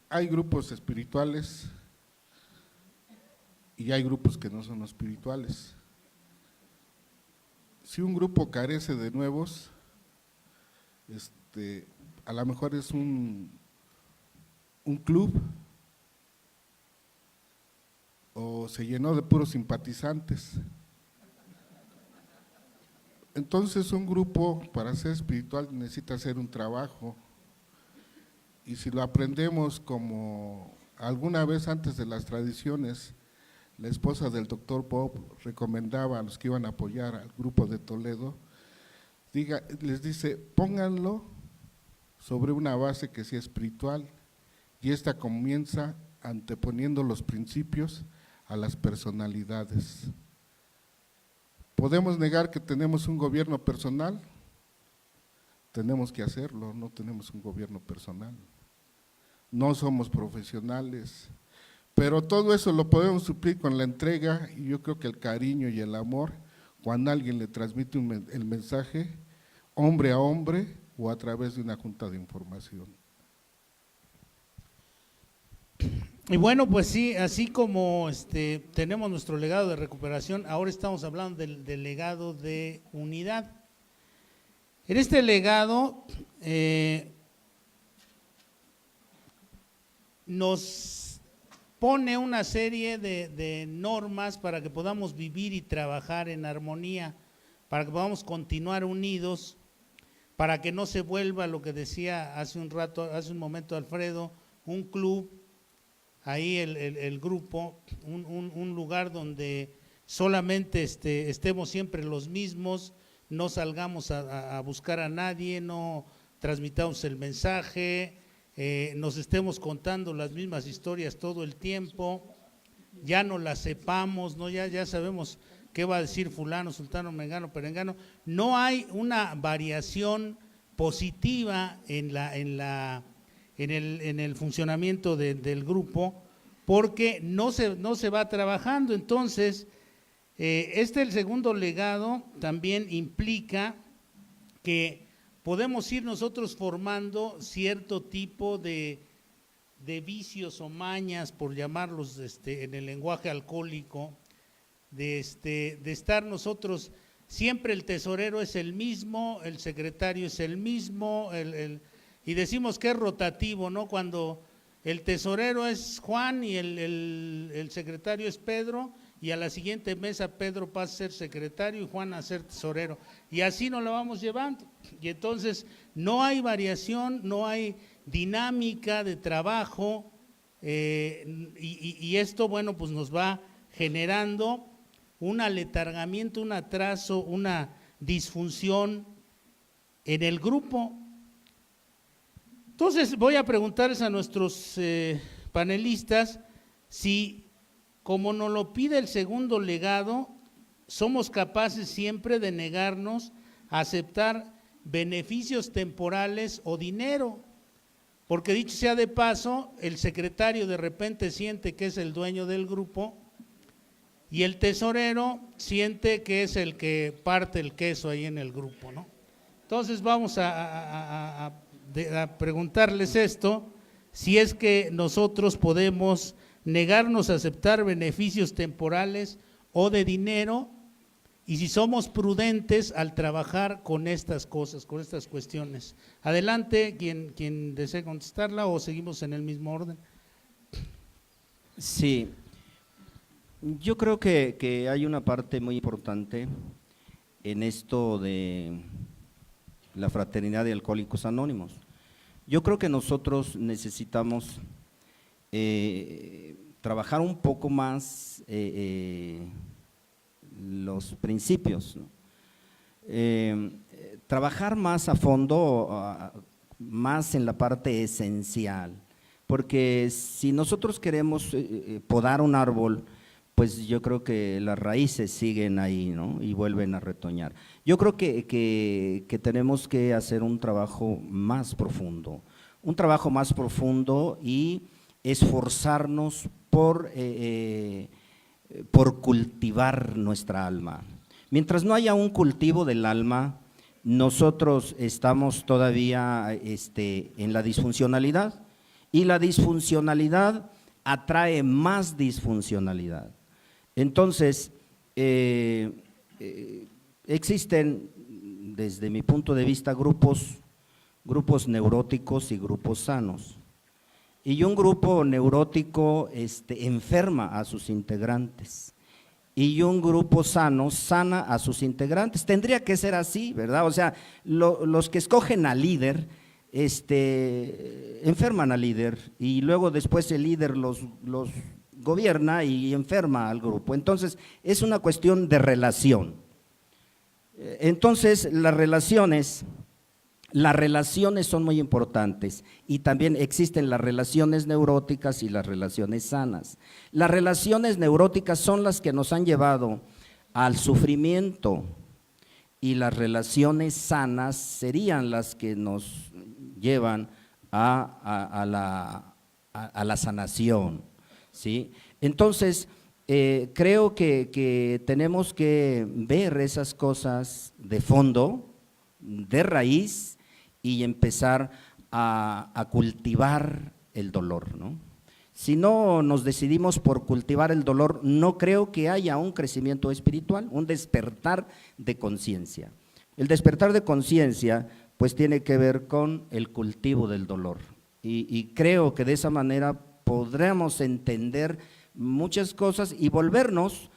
Hay grupos espirituales y hay grupos que no son espirituales. Si un grupo carece de nuevos, a lo mejor es un club o se llenó de puros simpatizantes. Entonces un grupo para ser espiritual necesita hacer un trabajo y si lo aprendemos como alguna vez antes de las tradiciones, la esposa del doctor Bob recomendaba a los que iban a apoyar al grupo de Toledo, les dice, pónganlo sobre una base que sea espiritual y esta comienza anteponiendo los principios a las personalidades. ¿Podemos negar que tenemos un gobierno personal? tenemos que hacerlo, no tenemos un gobierno personal, no somos profesionales, pero todo eso lo podemos suplir con la entrega y yo creo que el cariño y el amor, cuando alguien le transmite el mensaje, hombre a hombre o a través de una junta de información. Y bueno, pues sí, así como tenemos nuestro legado de recuperación, ahora estamos hablando del legado de unidad. En este legado nos pone una serie de normas para que podamos vivir y trabajar en armonía, para que podamos continuar unidos, para que no se vuelva lo que decía hace un momento Alfredo, un club, ahí el grupo, un lugar donde solamente estemos siempre los mismos, no salgamos a buscar a nadie, no transmitamos el mensaje, nos estemos contando las mismas historias todo el tiempo, ya no las sepamos, ¿no? Ya sabemos qué va a decir fulano, sultano, mengano, perengano. No hay una variación positiva en el funcionamiento del grupo, porque no se va trabajando. Entonces, el segundo legado también implica que podemos ir nosotros formando cierto tipo de vicios o mañas, por llamarlos en el lenguaje alcohólico, de estar nosotros, siempre el tesorero es el mismo, el secretario es el mismo, y decimos que es rotativo, ¿no? Cuando el tesorero es Juan y el secretario es Pedro, y a la siguiente mesa Pedro pasa a ser secretario y Juan a ser tesorero, y así nos lo vamos llevando, y entonces no hay variación, no hay dinámica de trabajo, y esto, bueno, pues nos va generando un aletargamiento, un atraso, una disfunción en el grupo. Entonces voy a preguntarles a nuestros panelistas si, como nos lo pide el segundo legado, somos capaces siempre de negarnos a aceptar beneficios temporales o dinero, porque dicho sea de paso, el secretario de repente siente que es el dueño del grupo y el tesorero siente que es el que parte el queso ahí en el grupo, ¿no? Entonces vamos a preguntarles esto, si es que nosotros podemos negarnos a aceptar beneficios temporales o de dinero, y si somos prudentes al trabajar con estas cosas, con estas cuestiones. Adelante, quien desee contestarla, o seguimos en el mismo orden. Sí, yo creo que hay una parte muy importante en esto de la fraternidad de Alcohólicos Anónimos. Yo creo que nosotros necesitamos trabajar un poco más los principios, ¿no? Trabajar más a fondo, más en la parte esencial, porque si nosotros queremos podar un árbol, pues yo creo que las raíces siguen ahí, ¿no? Y vuelven a retoñar. Yo creo que tenemos que hacer un trabajo más profundo y esforzarnos por cultivar nuestra alma. Mientras no haya un cultivo del alma, nosotros estamos todavía en la disfuncionalidad, y la disfuncionalidad atrae más disfuncionalidad. Entonces, existen, desde mi punto de vista, grupos neuróticos y grupos sanos. Y un grupo neurótico enferma a sus integrantes, y un grupo sano sana a sus integrantes. Tendría que ser así, ¿verdad? O sea, los que escogen al líder enferman al líder, y luego después el líder los gobierna y enferma al grupo. Entonces, es una cuestión de relación. Entonces, las relaciones son muy importantes, y también existen las relaciones neuróticas y las relaciones sanas. Las relaciones neuróticas son las que nos han llevado al sufrimiento, y las relaciones sanas serían las que nos llevan a la sanación, ¿sí? Entonces, creo que tenemos que ver esas cosas de fondo, de raíz, y empezar a cultivar el dolor, ¿no? Si no nos decidimos por cultivar el dolor, no creo que haya un crecimiento espiritual, un despertar de conciencia. El despertar de conciencia, pues tiene que ver con el cultivo del dolor. Y creo que de esa manera podremos entender muchas cosas y volvernos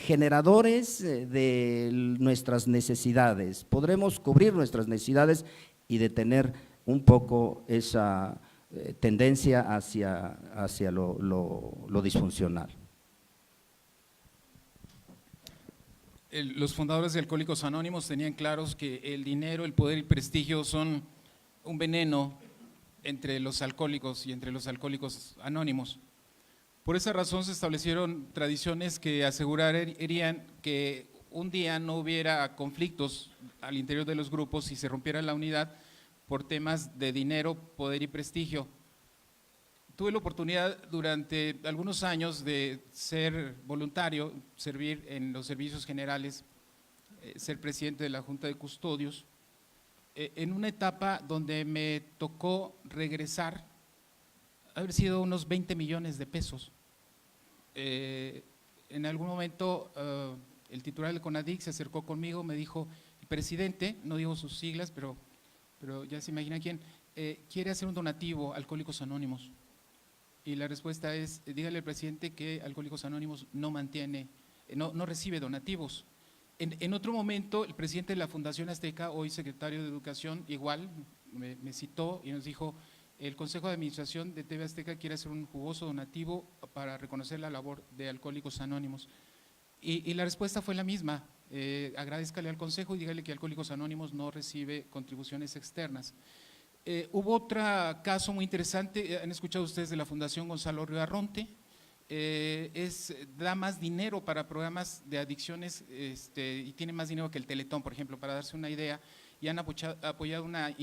generadores de nuestras necesidades. Podremos cubrir nuestras necesidades y detener un poco esa tendencia hacia lo disfuncional. Los fundadores de Alcohólicos Anónimos tenían claros que el dinero, el poder y el prestigio son un veneno entre los alcohólicos y entre los alcohólicos anónimos. Por esa razón se establecieron tradiciones que asegurarían que un día no hubiera conflictos al interior de los grupos y se rompiera la unidad por temas de dinero, poder y prestigio. Tuve la oportunidad durante algunos años de ser voluntario, servir en los servicios generales, ser presidente de la Junta de Custodios, en una etapa donde me tocó regresar, haber sido unos 20 millones de pesos. En algún momento el titular del CONADIC se acercó conmigo, me dijo, el presidente, no digo sus siglas, pero ya se imagina quién, quiere hacer un donativo a Alcohólicos Anónimos. Y la respuesta es, dígale al presidente que Alcohólicos Anónimos no recibe donativos. En otro momento, el presidente de la Fundación Azteca, hoy secretario de Educación, igual me citó y nos dijo, el Consejo de Administración de TV Azteca quiere hacer un jugoso donativo para reconocer la labor de Alcohólicos Anónimos. Y la respuesta fue la misma, agradézcale al Consejo y dígale que Alcohólicos Anónimos no recibe contribuciones externas. Hubo otro caso muy interesante, han escuchado ustedes de la Fundación Gonzalo Ribarronte, da más dinero para programas de adicciones y tiene más dinero que el Teletón, por ejemplo, para darse una idea, y han apoyado una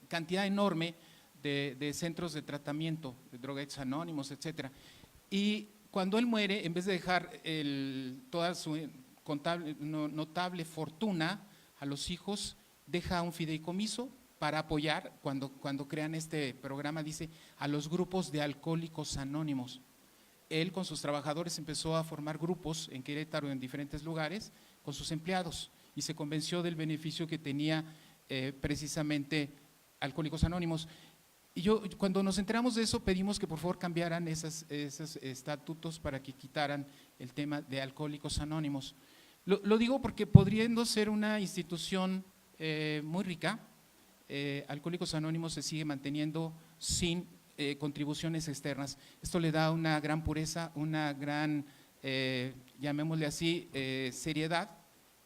cantidad enorme de centros de tratamiento, de drogadictos anónimos, etcétera. Y cuando él muere, en vez de dejar toda su notable fortuna a los hijos, deja un fideicomiso para apoyar, cuando crean este programa, dice, a los grupos de Alcohólicos Anónimos. Él con sus trabajadores empezó a formar grupos en Querétaro, en diferentes lugares, con sus empleados, y se convenció del beneficio que tenía precisamente Alcohólicos Anónimos. Y cuando nos enteramos de eso, pedimos que por favor cambiaran esos estatutos para que quitaran el tema de Alcohólicos Anónimos. Lo digo porque podriendo ser una institución muy rica, Alcohólicos Anónimos se sigue manteniendo sin contribuciones externas. Esto le da una gran pureza, una gran, llamémosle así, seriedad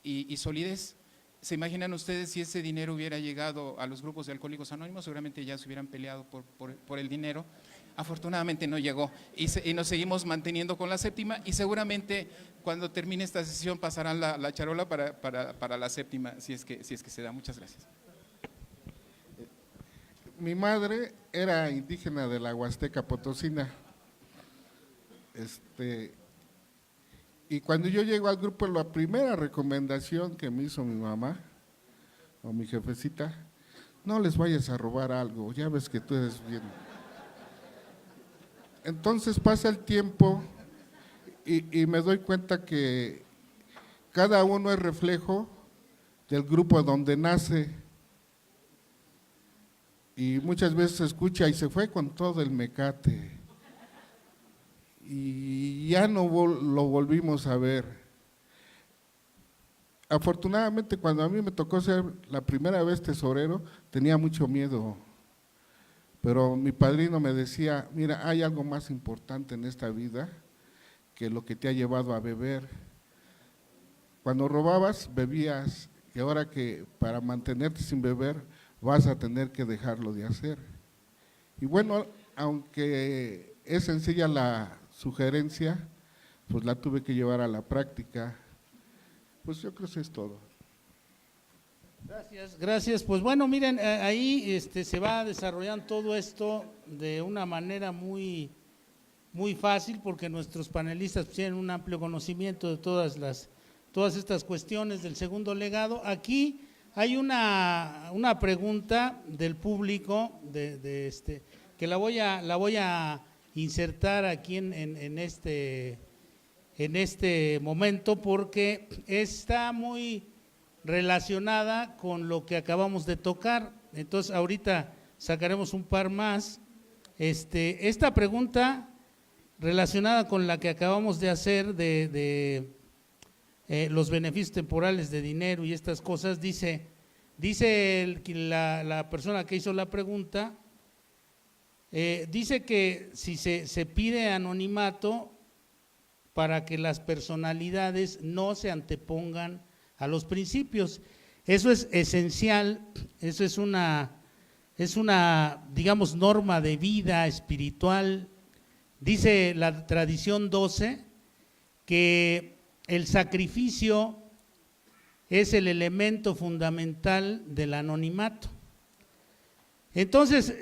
y solidez. ¿Se imaginan ustedes si ese dinero hubiera llegado a los grupos de Alcohólicos Anónimos? Seguramente ya se hubieran peleado por el dinero. Afortunadamente no llegó y nos seguimos manteniendo con la séptima, y seguramente cuando termine esta sesión pasarán la charola para la séptima, si es que se da. Muchas gracias. Mi madre era indígena de la Huasteca Potosina. Y cuando yo llego al grupo, la primera recomendación que me hizo mi mamá o mi jefecita, no les vayas a robar algo, ya ves que tú eres bien. Entonces pasa el tiempo y me doy cuenta que cada uno es reflejo del grupo donde nace. Y muchas veces se escucha y se fue con todo el mecate. Y ya no lo volvimos a ver. Afortunadamente, cuando a mí me tocó ser la primera vez tesorero, tenía mucho miedo. Pero mi padrino me decía, mira, hay algo más importante en esta vida que lo que te ha llevado a beber. Cuando robabas, bebías, y ahora que para mantenerte sin beber, vas a tener que dejarlo de hacer. Y bueno, aunque es sencilla la sugerencia, pues la tuve que llevar a la práctica. Pues yo creo que eso es todo. Gracias, gracias. Pues bueno, miren, ahí se va desarrollando todo esto de una manera muy fácil, porque nuestros panelistas tienen un amplio conocimiento de todas estas cuestiones del segundo legado. Aquí hay una pregunta del público que la voy a insertar aquí en este momento, porque está muy relacionada con lo que acabamos de tocar. Entonces ahorita sacaremos un par más. Esta pregunta relacionada con la que acabamos de hacer de los beneficios temporales de dinero y estas cosas, dice la persona que hizo la pregunta, dice que si se pide anonimato para que las personalidades no se antepongan a los principios. Eso es esencial, eso es una, digamos, norma de vida espiritual. Dice la tradición 12 que el sacrificio es el elemento fundamental del anonimato. Entonces,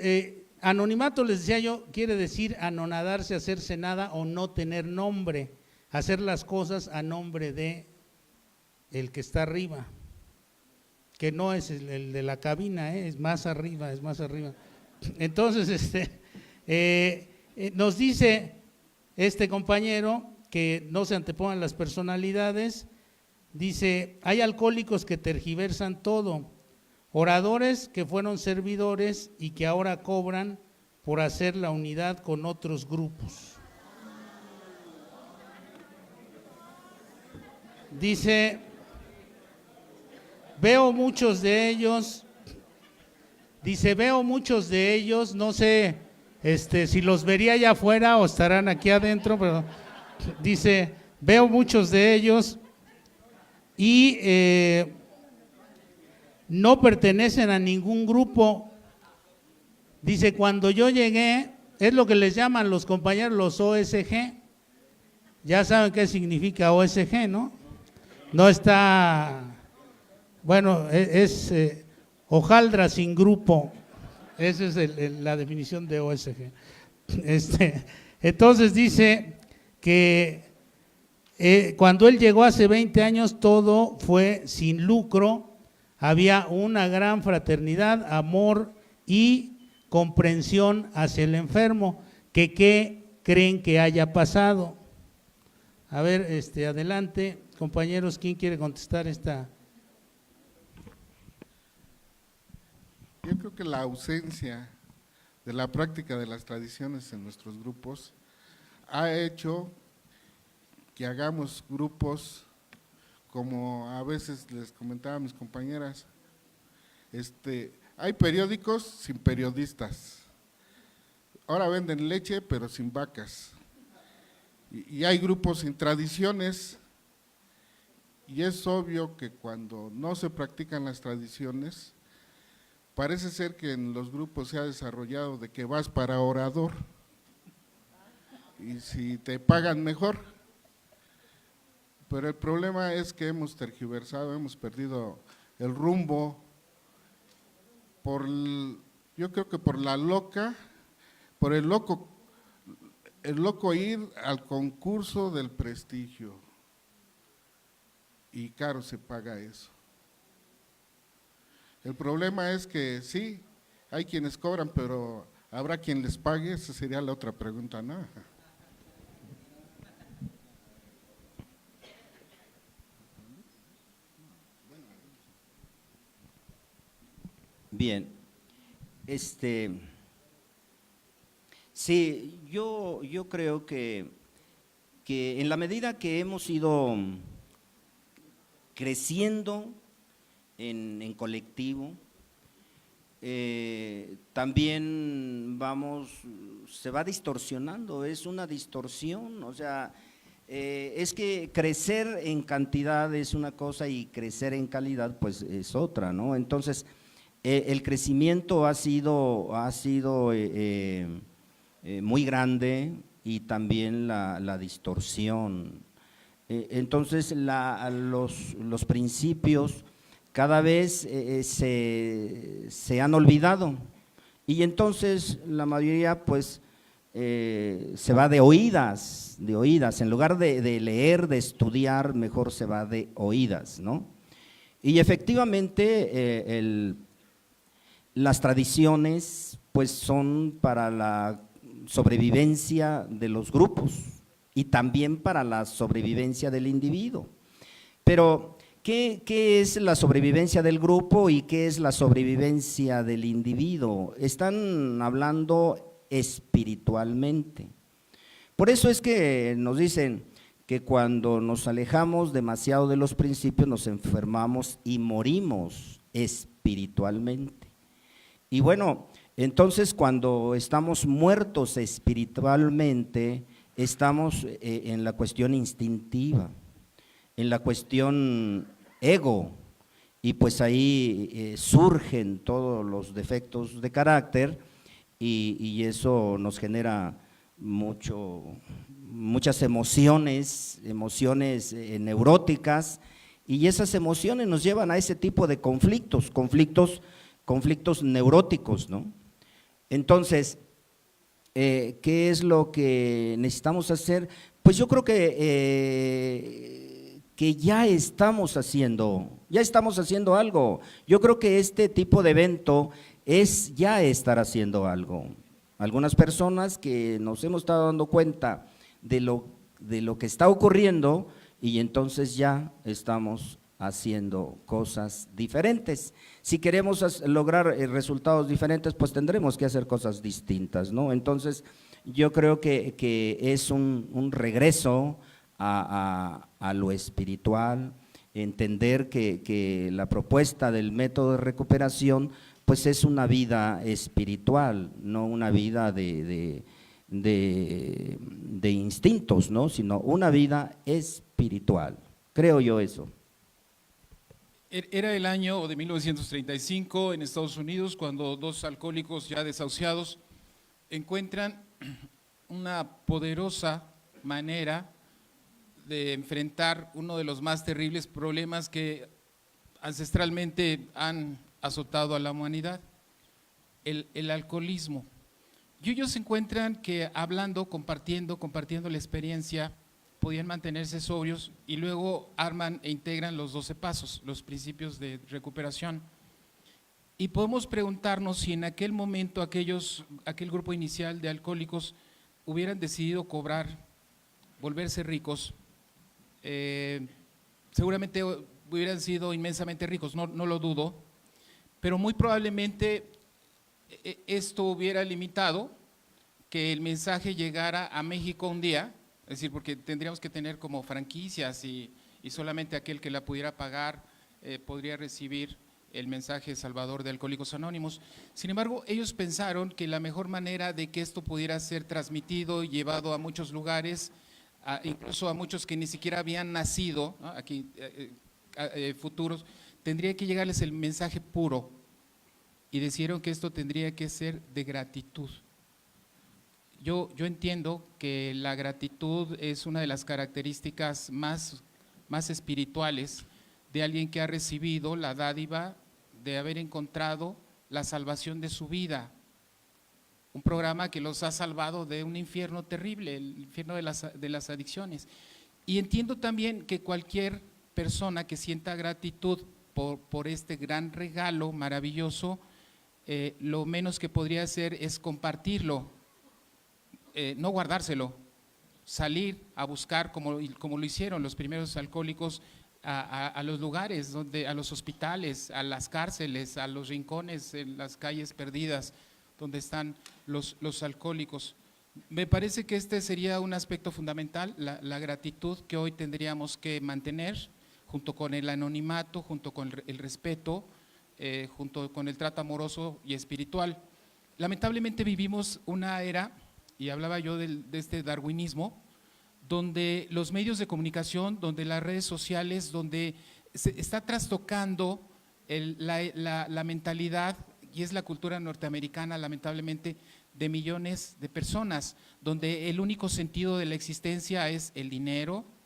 anonimato, les decía yo, quiere decir anonadarse, hacerse nada o no tener nombre, hacer las cosas a nombre de el que está arriba, que no es el de la cabina, es más arriba, es más arriba. Entonces, nos dice este compañero que no se antepongan las personalidades. Dice, hay alcohólicos que tergiversan todo, oradores que fueron servidores y que ahora cobran por hacer la unidad con otros grupos. Dice, veo muchos de ellos, no sé si los vería allá afuera o estarán aquí adentro, pero dice, veo muchos de ellos y no pertenecen a ningún grupo. Dice, cuando yo llegué, es lo que les llaman los compañeros los OSG. Ya saben qué significa OSG, ¿no? No está, bueno, es hojaldra sin grupo. Esa es la definición de OSG. Entonces dice que cuando él llegó hace 20 años todo fue sin lucro, había una gran fraternidad, amor y comprensión hacia el enfermo. ¿Qué creen que haya pasado? A ver, adelante, compañeros, ¿quién quiere contestar esta? Yo creo que la ausencia de la práctica de las tradiciones en nuestros grupos ha hecho que hagamos grupos, como a veces les comentaba a mis compañeras, hay periódicos sin periodistas, ahora venden leche pero sin vacas, y hay grupos sin tradiciones, y es obvio que cuando no se practican las tradiciones, parece ser que en los grupos se ha desarrollado de que vas para orador, y si te pagan mejor. Pero el problema es que hemos tergiversado, hemos perdido el rumbo, yo creo que por el loco ir al concurso del prestigio, y caro se paga eso. El problema es que sí, hay quienes cobran, pero ¿habrá quien les pague? Esa sería la otra pregunta, ¿no? Bien, sí, yo creo que en la medida que hemos ido creciendo en colectivo, también se va distorsionando, es una distorsión, o sea, es que crecer en cantidad es una cosa y crecer en calidad pues es otra, ¿no? Entonces, el crecimiento ha sido muy grande y también la distorsión. Entonces los principios cada vez se han olvidado y entonces la mayoría pues se va de oídas, en lugar de leer, de estudiar, mejor se va de oídas, ¿no? Y efectivamente las tradiciones pues son para la sobrevivencia de los grupos y también para la sobrevivencia del individuo. Pero, ¿qué es la sobrevivencia del grupo y qué es la sobrevivencia del individuo? Están hablando espiritualmente. Por eso es que nos dicen que cuando nos alejamos demasiado de los principios nos enfermamos y morimos espiritualmente. Y bueno, entonces cuando estamos muertos espiritualmente, estamos en la cuestión instintiva, en la cuestión ego, y pues ahí surgen todos los defectos de carácter y eso nos genera muchas emociones neuróticas, y esas emociones nos llevan a ese tipo de conflictos neuróticos, ¿no? Entonces, ¿qué es lo que necesitamos hacer? Pues yo creo que ya estamos haciendo algo. Yo creo que este tipo de evento es ya estar haciendo algo. Algunas personas que nos hemos estado dando cuenta de lo que está ocurriendo y entonces ya estamos haciendo cosas diferentes. Si queremos lograr resultados diferentes, pues tendremos que hacer cosas distintas, ¿no? Entonces, yo creo que es un regreso a lo espiritual, entender que la propuesta del método de recuperación, pues es una vida espiritual, no una vida de instintos, ¿no? Sino una vida espiritual. Creo yo eso. Era el año de 1935 en Estados Unidos cuando dos alcohólicos ya desahuciados encuentran una poderosa manera de enfrentar uno de los más terribles problemas que ancestralmente han azotado a la humanidad, el alcoholismo. Y ellos se encuentran que hablando, compartiendo la experiencia, podían mantenerse sobrios y luego arman e integran los 12 pasos, los principios de recuperación. Y podemos preguntarnos si en aquel momento aquel grupo inicial de alcohólicos hubieran decidido cobrar, volverse ricos, seguramente hubieran sido inmensamente ricos, no lo dudo, pero muy probablemente esto hubiera limitado que el mensaje llegara a México un día. Es decir, porque tendríamos que tener como franquicias y solamente aquel que la pudiera pagar podría recibir el mensaje salvador de Alcohólicos Anónimos. Sin embargo, ellos pensaron que la mejor manera de que esto pudiera ser transmitido y llevado a muchos lugares, incluso a muchos que ni siquiera habían nacido, ¿no? Aquí futuros, tendría que llegarles el mensaje puro, y decidieron que esto tendría que ser de gratitud. Yo entiendo que la gratitud es una de las características más espirituales de alguien que ha recibido la dádiva de haber encontrado la salvación de su vida. Un programa que los ha salvado de un infierno terrible, el infierno de las adicciones. Y entiendo también que cualquier persona que sienta gratitud por este gran regalo maravilloso, lo menos que podría hacer es compartirlo. No guardárselo, salir a buscar como lo hicieron los primeros alcohólicos a los lugares, a los hospitales, a las cárceles, a los rincones, en las calles perdidas donde están los alcohólicos. Me parece que este sería un aspecto fundamental, la gratitud que hoy tendríamos que mantener junto con el anonimato, junto con el respeto, junto con el trato amoroso y espiritual. Lamentablemente vivimos una era, y hablaba yo de este darwinismo, donde los medios de comunicación, donde las redes sociales, donde se está trastocando la mentalidad, y es la cultura norteamericana, lamentablemente, de millones de personas, donde el único sentido de la existencia es el dinero,